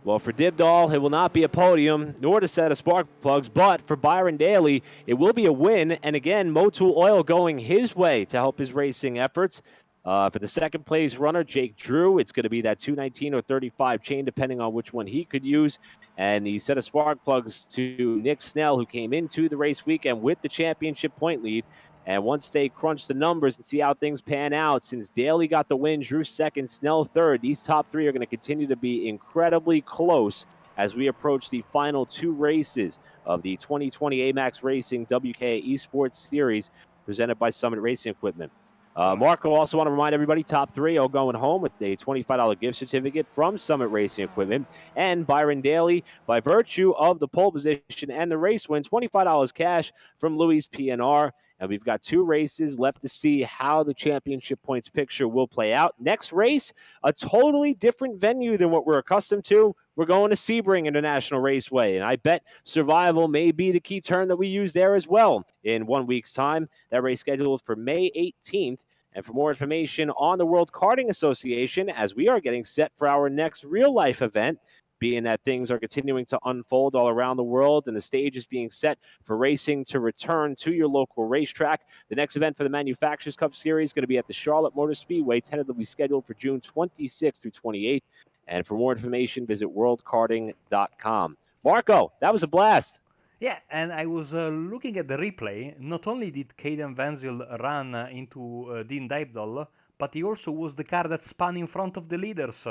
Well, for Dibdahl, it will not be a podium, nor to set of spark plugs, but for Byron Daly, it will be a win. And again, Motul Oil going his way to help his racing efforts. For the second place runner, Jake Drew, it's going to be that 219 or 35 chain, depending on which one he could use. And the set of spark plugs to Nick Snell, who came into the race weekend with the championship point lead. And once they crunch the numbers and see how things pan out, since Daly got the win, Drew 2nd, Snell 3rd, these top 3 are going to continue to be incredibly close as we approach the final 2 races of the 2020 A-Maxx Racing WK Esports Series presented by Summit Racing Equipment. Marco, also want to remind everybody, top 3 all going home with a $25 gift certificate from Summit Racing Equipment. And Byron Daly, by virtue of the pole position and the race win, $25 cash from Louis P&R. and we've got 2 races left to see how the championship points picture will play out. Next race, a totally different venue than what we're accustomed to. We're going to Sebring International Raceway, and I bet survival may be the key term that we use there as well in 1 week's time. That race scheduled for May 18th. And for more information on the World Karting Association, as we are getting set for our next real-life event, being that things are continuing to unfold all around the world and the stage is being set for racing to return to your local racetrack. The next event for the Manufacturers Cup Series is going to be at the Charlotte Motor Speedway, tentatively scheduled for June 26th through 28th. And for more information, visit worldkarting.com. Marco, that was a blast. Yeah, and I was looking at the replay. Not only did Caden Vanzel run into Dean Dybdahl, but he also was the car that spun in front of the leaders.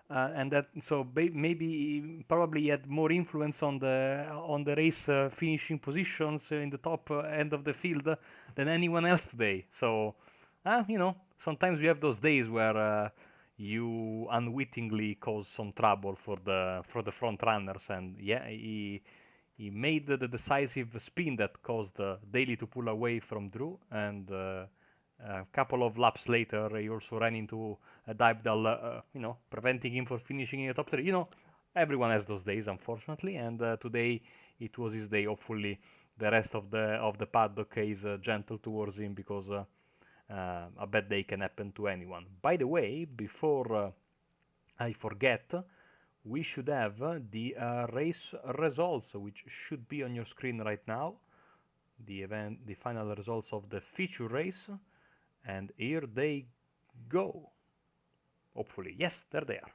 And that so maybe probably he had more influence on the race finishing positions in the top end of the field than anyone else today. So sometimes we have those days where you unwittingly cause some trouble for the front runners, and yeah, he made the decisive spin that caused Daly to pull away from Drew, and a couple of laps later, he also ran into Dybdahl, preventing him from finishing in the top 3. Everyone has those days, unfortunately, and today it was his day. Hopefully, the rest of the paddock is gentle towards him, because a bad day can happen to anyone. By the way, before I forget, we should have the race results, which should be on your screen right now. The final results of the feature race, and here they go. Hopefully, yes, there they are.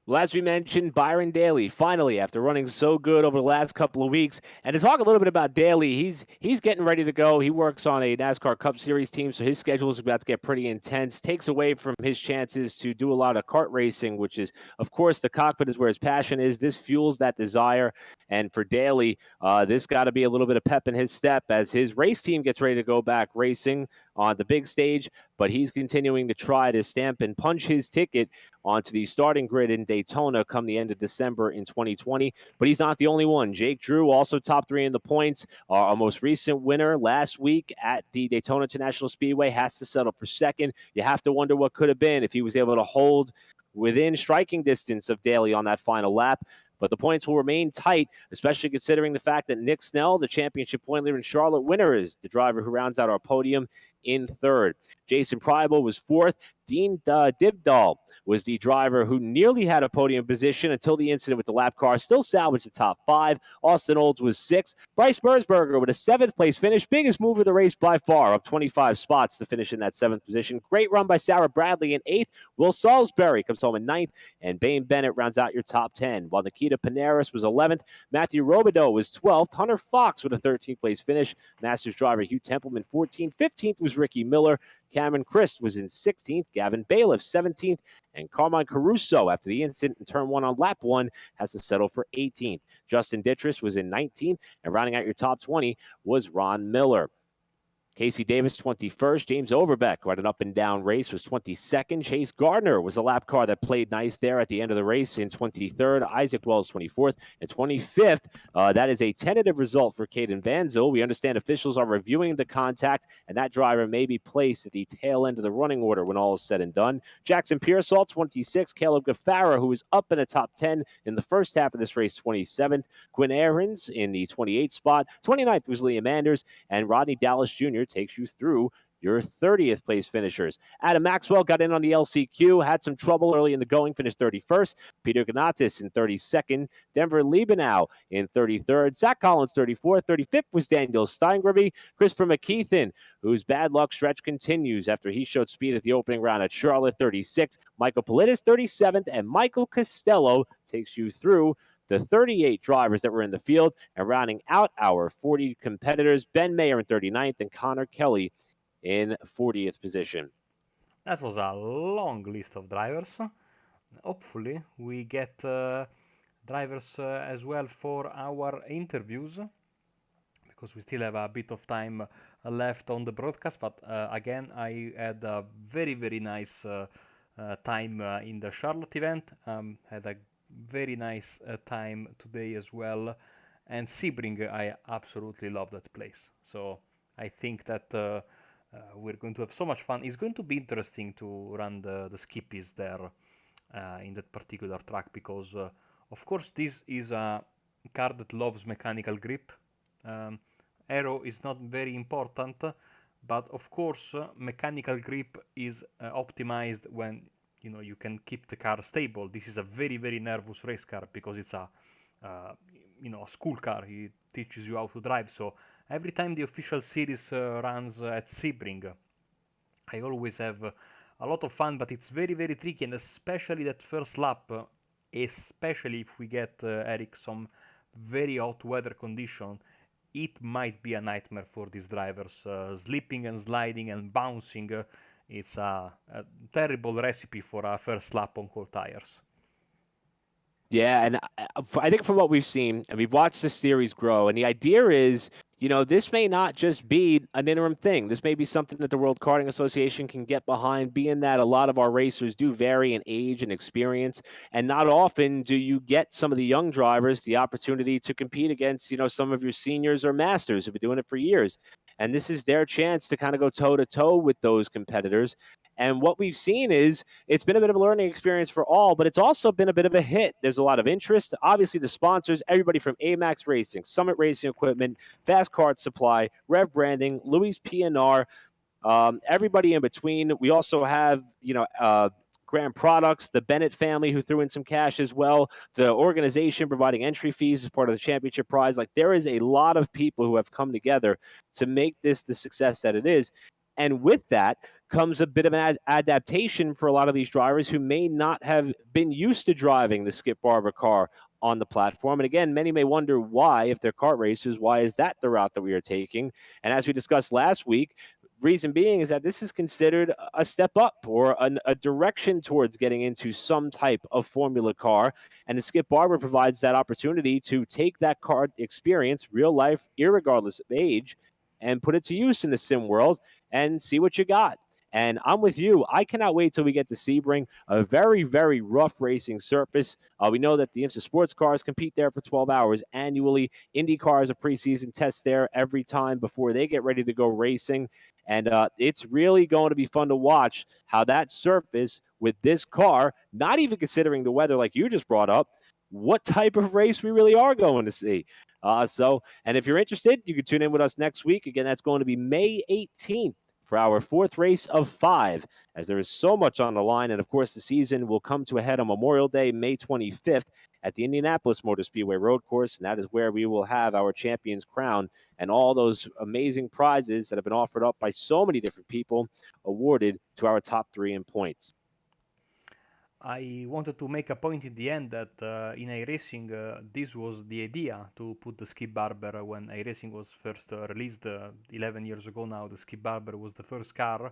Well, as we mentioned, Byron Daly, finally, after running so good over the last couple of weeks. And to talk a little bit about Daly, he's getting ready to go. He works on a NASCAR Cup Series team, so his schedule is about to get pretty intense. Takes away from his chances to do a lot of kart racing, which is, of course, the cockpit is where his passion is. This fuels that desire. And for Daly, this got to be a little bit of pep in his step as his race team gets ready to go back racing on the big stage. But he's continuing to try to stamp and punch his ticket onto the starting grid in Daytona come the end of December in 2020. But he's not the only one. Jake Drew, also top 3 in the points. Our most recent winner last week at the Daytona International Speedway has to settle for second. You have to wonder what could have been if he was able to hold within striking distance of Daly on that final lap. But the points will remain tight, especially considering the fact that Nick Snell, the championship point leader in Charlotte, winner, is the driver who rounds out our podium in third. Jason Pryble was fourth. Dean Dybdahl was the driver who nearly had a podium position until the incident with the lap car. Still salvaged the top 5. Austin Olds was 6th. Bryce Merzberger with a 7th place finish. Biggest move of the race by far, up 25 spots to finish in that 7th position. Great run by Sarah Bradley in 8th. Will Salisbury comes home in 9th. And Bane Bennett rounds out your top 10. While Nikita Panaris was 11th. Matthew Robideau was 12th. Hunter Fox with a 13th place finish. Masters driver Hugh Templeman 14th. 15th was Ricky Miller. Cameron Christ was in 16th. Gavin Bailiff 17th. And Carmine Caruso, after the incident in turn 1 on lap 1, has to settle for 18th. Justin Dittrich was in 19th. And rounding out your top 20 was Ron Miller. Casey Davis, 21st. James Overbeck, who had an up-and-down race, was 22nd. Chase Gardner was a lap car that played nice there at the end of the race in 23rd. Isaac Wells, 24th. And 25th, that is a tentative result for Caden Vanzel. We understand officials are reviewing the contact, and that driver may be placed at the tail end of the running order when all is said and done. Jackson Pearsall, 26th. Caleb Gaffara, who was up in the top 10 in the first half of this race, 27th. Quinn Ahrens in the 28th spot. 29th was Liam Anders, and Rodney Dallas Jr. takes you through your 30th place finishers. Adam Maxwell got in on the LCQ, had some trouble early in the going, finished 31st. Peter Ganatis in 32nd. Denver Liebenau in 33rd. Zach Collins 34th. 35th was Daniel Steingrebe. Christopher McKeithen, whose bad luck stretch continues after he showed speed at the opening round at Charlotte, 36th. Michael Politis 37th. And Michael Costello takes you through the 38 drivers that were in the field, and rounding out our 40 competitors, Ben Mayer in 39th and Connor Kelly in 40th position. That was a long list of drivers. Hopefully, we get drivers as well for our interviews, because we still have a bit of time left on the broadcast. But again, I had a very, very nice time in the Charlotte event. Had a very nice time today as well. And Sebring, I absolutely love that place. So I think that we're going to have so much fun. It's going to be interesting to run the skippies there in that particular track because, of course, this is a car that loves mechanical grip. Um, Aero is not very important, but of course, mechanical grip is optimized when you can keep the car stable. This is a very nervous race car because it's uh, a school car. It teaches you how to drive. So every time the official series runs at Sebring, I always have a lot of fun, but it's very tricky, and especially that first lap, especially if we get Eric some very hot weather condition, it might be a nightmare for these drivers. Slipping and sliding and bouncing, it's a terrible recipe for a first lap on cold tires. Yeah, and I think from what we've seen, and we've watched this series grow, and the idea is, this may not just be an interim thing. This may be something that the World Karting Association can get behind, being that a lot of our racers do vary in age and experience, and not often do you get some of the young drivers the opportunity to compete against, some of your seniors or masters who've been doing it for years. And this is their chance to kind of go toe to toe with those competitors. And what we've seen is it's been a bit of a learning experience for all, but it's also been a bit of a hit. There's a lot of interest. Obviously, the sponsors, everybody from A-Maxx Racing, Summit Racing Equipment, Fast Card Supply, Rev Branding, Louis P&R, everybody in between. We also have, Grand Products, the Bennett family who threw in some cash as well, the organization providing entry fees as part of the championship prize. Like, there is a lot of people who have come together to make this the success that it is. And with that comes a bit of an adaptation for a lot of these drivers who may not have been used to driving the Skip Barber car on the platform. And again, many may wonder why, if they're kart racers, why is that the route that we are taking? And as we discussed last week, reason being is that this is considered a step up or a direction towards getting into some type of Formula car. And the Skip Barber provides that opportunity to take that car experience, real life, irregardless of age, and put it to use in the sim world and see what you got. And I'm with you. I cannot wait till we get to Sebring, a very rough racing surface. We know that the IMSA sports cars compete there for 12 hours annually. Indy cars a preseason test there every time before they get ready to go racing. And it's really going to be fun to watch how that surface with this car, not even considering the weather like you just brought up, what type of race we really are going to see. And if you're interested, you can tune in with us next week. Again, that's going to be May 18th for our fourth race of 5, as there is so much on the line. And of course, the season will come to a head on Memorial Day, May 25th, at the Indianapolis Motor Speedway Road Course. And that is where we will have our champion's crown and all those amazing prizes that have been offered up by so many different people awarded to our top 3 in points. I wanted to make a point in the end that in iRacing, this was the idea to put the Skip Barber when iRacing was first released 11 years ago now. The Skip Barber was the first car,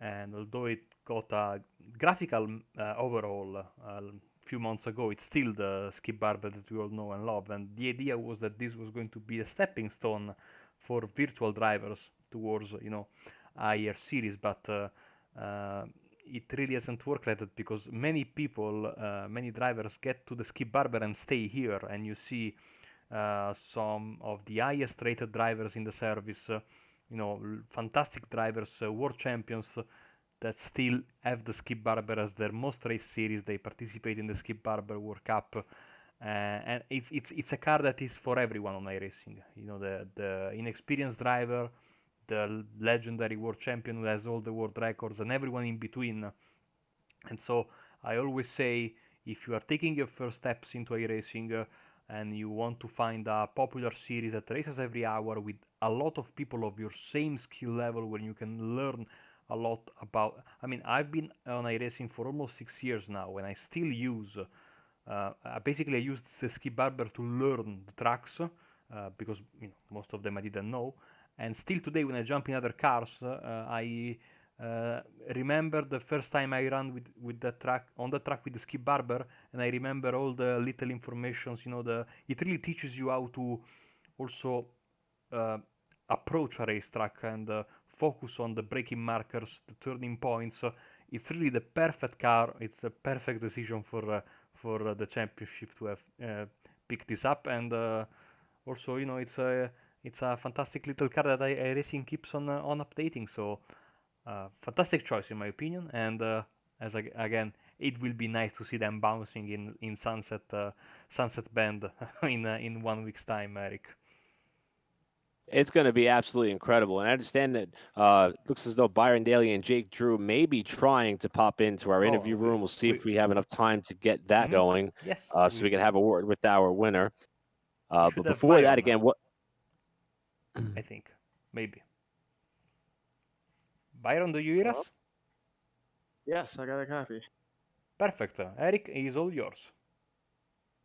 and although it got a graphical overhaul a few months ago, it's still the Skip Barber that we all know and love. And the idea was that this was going to be a stepping stone for virtual drivers towards, higher series, but it really hasn't worked like that because many people, many drivers get to the Skip Barber and stay here, and you see some of the highest rated drivers in the service, fantastic drivers, world champions that still have the Skip Barber as their most race series. They participate in the Skip Barber World Cup. And it's a car that is for everyone on iRacing. The inexperienced driver, the legendary world champion who has all the world records, and everyone in between. And so I always say, if you are taking your first steps into iRacing and you want to find a popular series that races every hour with a lot of people of your same skill level, where you can learn a lot about. I mean, I've been on iRacing for almost 6 years now, and I still use. Basically, I used the Skip Barber to learn the tracks because most of them I didn't know. And still today, when I jump in other cars, I remember the first time I ran with the track on the track with the Skip Barber, and I remember all the little informations. It really teaches you how to also uh, approach a racetrack and focus on the braking markers, the turning points. It's really the perfect car. It's a perfect decision for the championship to have picked this up, and also it's It's a fantastic little car that iRacing keeps on updating. So fantastic choice in my opinion. And again, it will be nice to see them bouncing in Sunset Bend in 1 week's time, Eric. It's going to be absolutely incredible. And I understand that looks as though Byron Daly and Jake Drew may be trying to pop into our Oh, interview room. We'll see if we have enough time to get that mhm. going Yes, so we can have a word with our winner. we But should have before that, Byron. again, what? I think maybe Byron. Do you hear Hello? us? Yes, I got a copy. Perfect. Eric is all yours.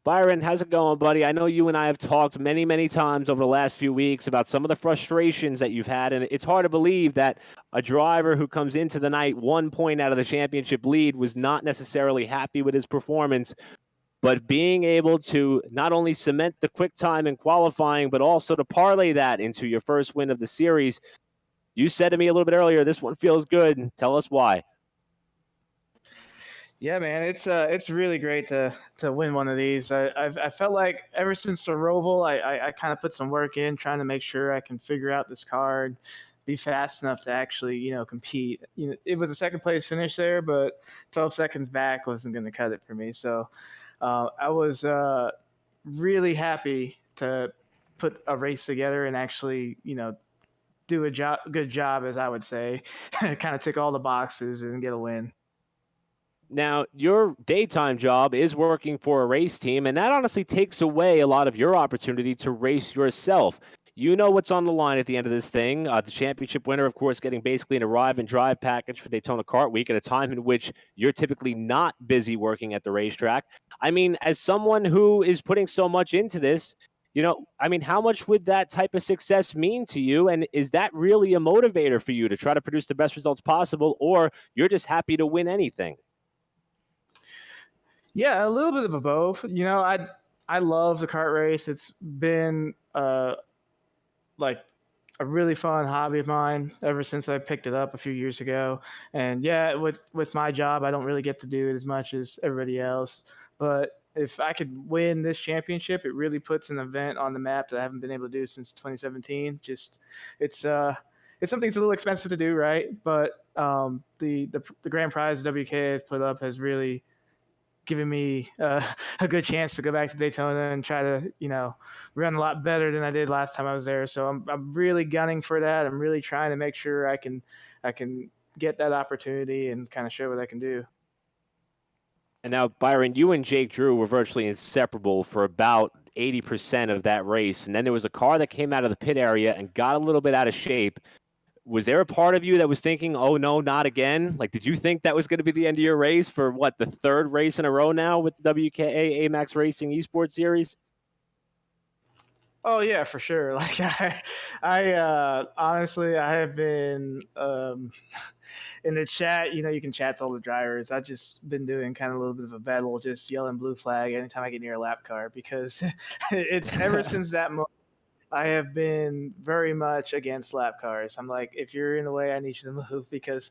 Byron, how's it going, buddy? I know you and I have talked many, many times over the last few weeks about some of the frustrations that you've had, and it's hard to believe that a driver who comes into the night 1 point out of the championship lead was not necessarily happy with his performance, but being able to not only cement the quick time in qualifying, but also to parlay that into your first win of the series. You said to me a little bit earlier, this one feels good. Tell us why. Yeah, man, it's really great to win one of these. I felt like ever since the Roval, I kind of put some work in trying to make sure I can figure out this card, be fast enough to actually compete. It was a second place finish there, but 12 seconds back wasn't going to cut it for me. So I was really happy to put a race together and actually do a good job, as I would say, kind of tick all the boxes and get a win. Now, your daytime job is working for a race team, and that honestly takes away a lot of your opportunity to race yourself. You know what's on the line at the end of this thing. The championship winner, of course, getting basically an arrive and drive package for Daytona Kart Week at a time in which you're typically not busy working at the racetrack. I mean, as someone who is putting so much into this, I mean, how much would that type of success mean to you? And is that really a motivator for you to try to produce the best results possible, or you're just happy to win anything? Yeah, a little bit of a both. I love the kart race. It's been like a really fun hobby of mine ever since I picked it up a few years ago. And yeah, with my job, I don't really get to do it as much as everybody else. But if I could win this championship, it really puts an event on the map that I haven't been able to do since 2017. Just it's it's something that's a little expensive to do, right? But the grand prize WK has put up has really giving me a good chance to go back to Daytona and try to, run a lot better than I did last time I was there. So I'm really gunning for that. I'm really trying to make sure I can get that opportunity and kind of show what I can do. And now, Byron, you and Jake Drew were virtually inseparable for about 80% of that race. And then there was a car that came out of the pit area and got a little bit out of shape. Was there a part of you that was thinking, oh, no, not again? Like, did you think that was going to be the end of your race for what, the third race in a row now with the WKA A-Maxx Racing eSports Series? Oh yeah, for sure. Like I honestly, I have been in the chat. You can chat to all the drivers. I've just been doing kind of a little bit of a battle, just yelling blue flag anytime I get near a lap car because it's ever since that moment I have been very much against lap cars. I'm like, if you're in the way, I need you to move because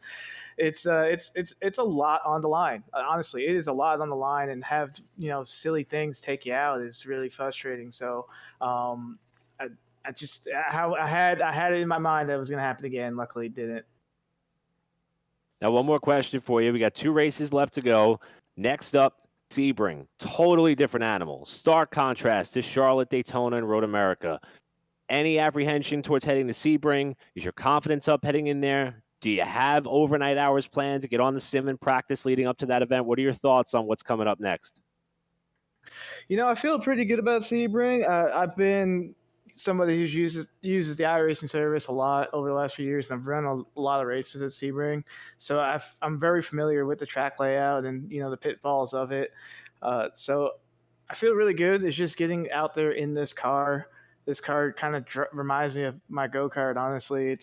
it's a lot on the line. Honestly, it is a lot on the line, and have silly things take you out is really frustrating. So, um, I, I just how I had it in my mind that it was going to happen again. Luckily, it didn't. Now, one more question for you. We got 2 races left to go. Next up, Sebring. Totally different animal. Stark contrast to Charlotte, Daytona, and Road America. Any apprehension towards heading to Sebring? Is your confidence up heading in there? Do you have overnight hours planned to get on the sim and practice leading up to that event? What are your thoughts on what's coming up next? I feel pretty good about Sebring. I've been somebody who uses the iRacing service a lot over the last few years, and I've run a lot of races at Sebring, so I'm very familiar with the track layout and the pitfalls of it. So I feel really good. It's just getting out there in this car. This car kind of reminds me of my go kart. Honestly,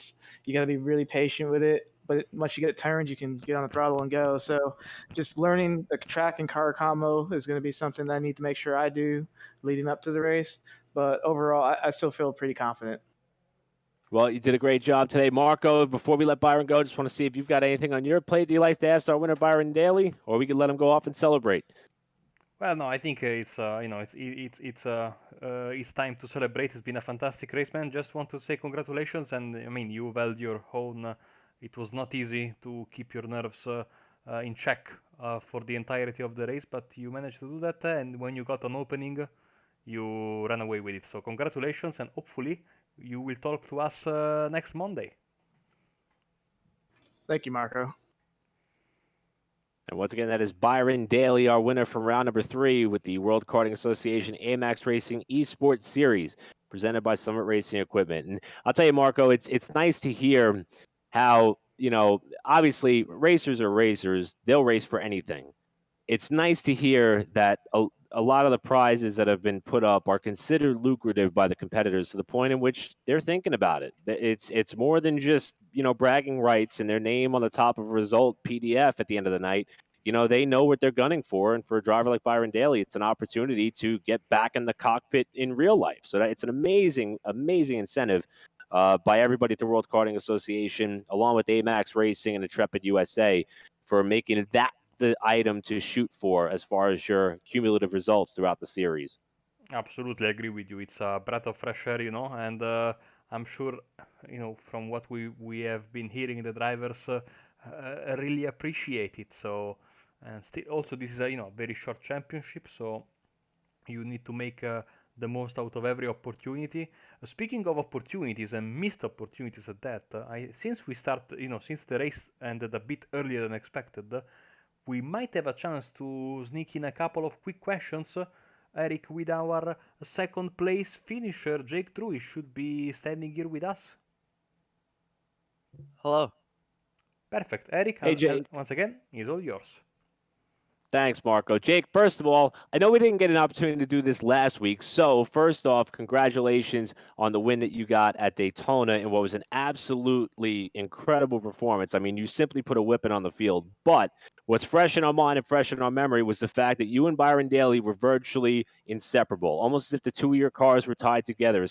you got to be really patient with it. But once you get it turned, you can get on the throttle and go. So just learning the track and car combo is going to be something that I need to make sure I do leading up to the race. But overall, I still feel pretty confident. Well, you did a great job today, Marco. Before we let Byron go, just want to see if you've got anything on your plate that you like to ask our winner, Byron Daly, or we could let him go off and celebrate. Well, no, I think it's it's time to celebrate. It's been a fantastic race, man. Just want to say congratulations, and I mean you held your own. It was not easy to keep your nerves in check for the entirety of the race, but you managed to do that. And when you got an opening, you ran away with it. So congratulations, and hopefully you will talk to us next Monday. Thank you, Marco. And once again, that is Byron Daly, our winner from round number 3 with the World Karting Association A-Maxx Racing eSports Series, presented by Summit Racing Equipment. And I'll tell you, Marco, it's nice to hear how, obviously racers are racers. They'll race for anything. It's nice to hear that a lot of the prizes that have been put up are considered lucrative by the competitors to the point in which they're thinking about it. It's more than just bragging rights and their name on the top of a result PDF at the end of the night. They know what they're gunning for, and for a driver like Byron Daly, it's an opportunity to get back in the cockpit in real life. So it's an amazing, amazing incentive by everybody at the World Karting Association, along with A-Maxx Racing and Intrepid USA, for making that the item to shoot for as far as your cumulative results throughout the series. Absolutely agree with you. It's a breath of fresh air, and I'm sure, from what we have been hearing, the drivers really appreciate it. So, and still, also this is a very short championship, so you need to make the most out of every opportunity. Speaking of opportunities and missed opportunities at that, since we start, since the race ended a bit earlier than expected, we might have a chance to sneak in a couple of quick questions. Eric, with our second place finisher, Jake True, should be standing here with us. Hello. Perfect. Eric, Hey, Jake. once again, is all yours. Thanks, Marco. Jake, first of all, I know we didn't get an opportunity to do this last week. So, first off, congratulations on the win that you got at Daytona in what was an absolutely incredible performance. I mean, you simply put a whipping on the field. But what's fresh in our mind and fresh in our memory was the fact that you and Byron Daly were virtually inseparable, almost as if the two of your cars were tied together,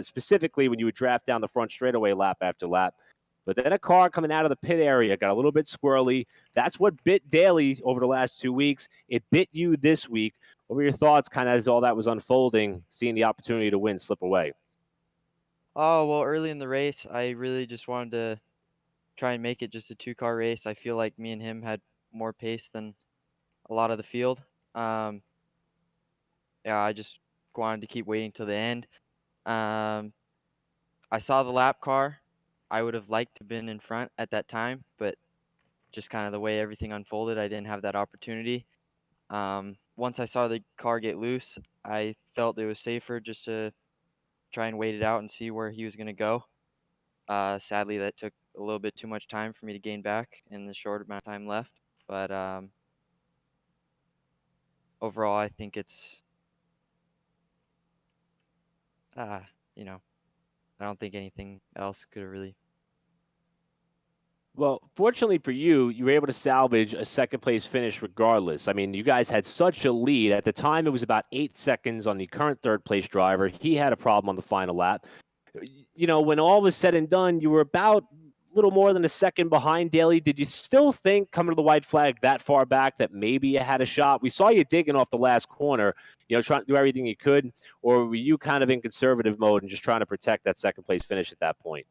specifically when you would draft down the front straightaway lap after lap. But then a car coming out of the pit area got a little bit squirrely. That's what bit Daly over the last 2 weeks. It bit you this week. What were your thoughts kind of as all that was unfolding, seeing the opportunity to win slip away? Oh, well, early in the race, I really just wanted to try and make it just a two-car race. I feel like me and him had more pace than a lot of the field. Um, yeah, I just wanted to keep waiting till the end. Um, I saw the lap car. I would have liked to have been in front at that time, but just kind of the way everything unfolded, I didn't have that opportunity. Once I saw the car get loose, I felt it was safer just to try and wait it out and see where he was going to go. Sadly, that took a little bit too much time for me to gain back in the short amount of time left. But overall, I think it's, uh, you know, I don't think anything else could have really. Well, fortunately for you, you were able to salvage a second place finish regardless. I mean, you guys had such a lead. At the time, it was about 8 seconds on the current third place driver. He had a problem on the final lap. When all was said and done, you were about a little more than a second behind Daly. Did you still think, coming to the white flag that far back, that maybe you had a shot? We saw you digging off the last corner, trying to do everything you could. Or were you kind of in conservative mode and just trying to protect that second place finish at that point?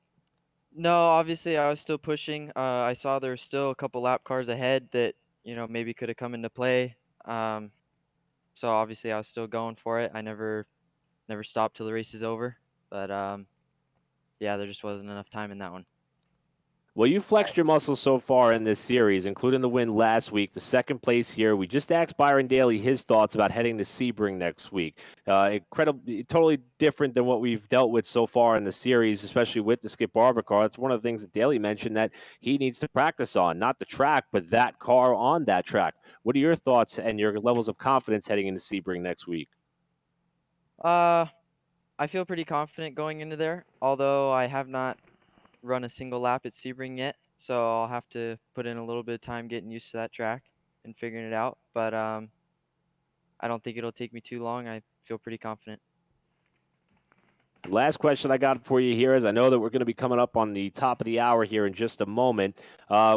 No, obviously, I was still pushing. I saw there were still a couple lap cars ahead that, maybe could have come into play. Um, so obviously, I was still going for it. I never stopped till the race is over. But yeah, there just wasn't enough time in that one. Well, you flexed your muscles so far in this series, including the win last week, the second place here. We just asked Byron Daly his thoughts about heading to Sebring next week. Incredible, totally different than what we've dealt with so far in the series, especially with the Skip Barber car. It's one of the things that Daly mentioned that he needs to practice on, not the track, but that car on that track. What are your thoughts and your levels of confidence heading into Sebring next week? Uh, I feel pretty confident going into there, although I have not run a single lap at Sebring yet, so I'll have to put in a little bit of time getting used to that track and figuring it out. But I don't think it'll take me too long. I feel pretty confident. Last question I got for you here is I know that we're going to be coming up on the top of the hour here in just a moment.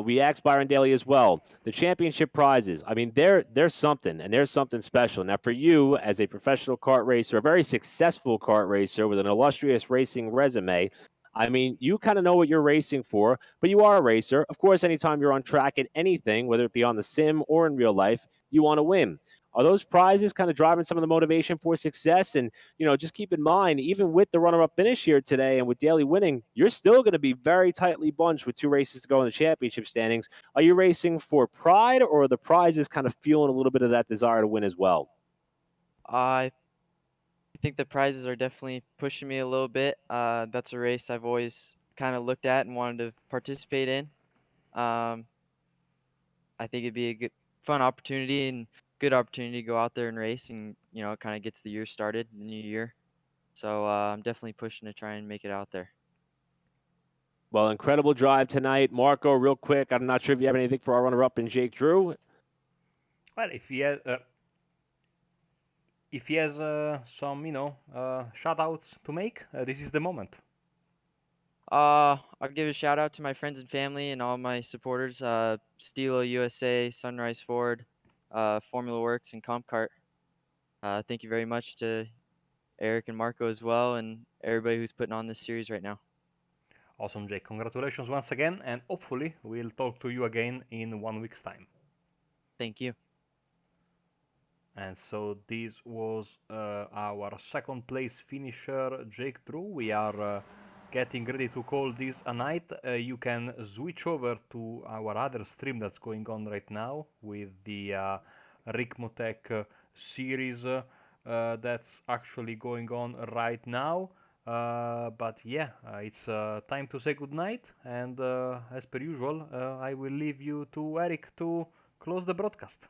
We asked Byron Daly as well. The championship prizes, I mean, there's something, and there's something special. Now, for you as a professional kart racer, a very successful kart racer with an illustrious racing resume, I mean, you kind of know what you're racing for, but you are a racer. Of course, anytime you're on track at anything, whether it be on the sim or in real life, you want to win. Are those prizes kind of driving some of the motivation for success? And just keep in mind, even with the runner-up finish here today and with Daly winning, you're still going to be very tightly bunched with 2 races to go in the championship standings. Are you racing for pride, or are the prizes kind of feeling a little bit of that desire to win as well? I think the prizes are definitely pushing me a little bit. That's a race I've always kind of looked at and wanted to participate in. Um, I think it'd be a fun opportunity and good opportunity to go out there and race, and it kind of gets the year started, the new year. So I'm definitely pushing to try and make it out there. Well, incredible drive tonight. Marco, real quick, I'm not sure if you have anything for our runner-up and Jake Drew. Well, if he has some, shout outs to make, this is the moment. I'll give a shout out to my friends and family and all my supporters, Stilo USA, Sunrise Ford, Formula Works, and Compcart. Thank you very much to Eric and Marco as well, and everybody who's putting on this series right now. Awesome, Jake. Congratulations once again, and hopefully we'll talk to you again in 1 week's time. Thank you. And so this was our second place finisher, Jake Drew. We are getting ready to call this a night. You can switch over to our other stream that's going on right now with the Rick Motek series that's actually going on right now. But yeah, it's time to say goodnight. And as per usual, I will leave you to Eric to close the broadcast.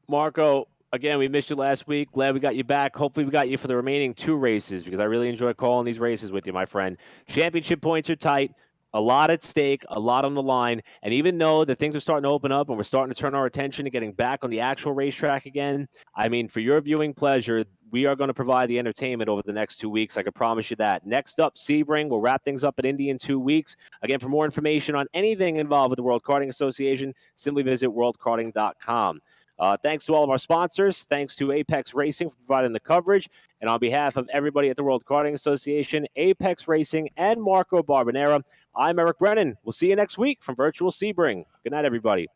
Marco, again, we missed you last week. Glad we got you back. Hopefully, we got you for the remaining 2 races because I really enjoy calling these races with you, my friend. Championship points are tight. A lot at stake, a lot on the line. And even though the things are starting to open up and we're starting to turn our attention to getting back on the actual racetrack again, I mean, for your viewing pleasure, we are going to provide the entertainment over the next 2 weeks. I can promise you that. Next up, Sebring. We'll wrap things up at Indy in 2 weeks. Again, for more information on anything involved with the World Karting Association, simply visit worldkarting.com. Thanks to all of our sponsors. Thanks to A-Maxx Racing for providing the coverage. And on behalf of everybody at the World Karting Association, A-Maxx Racing, and Marco Barbanera, I'm Eric Brennan. We'll see you next week from Virtual Sebring. Good night, everybody.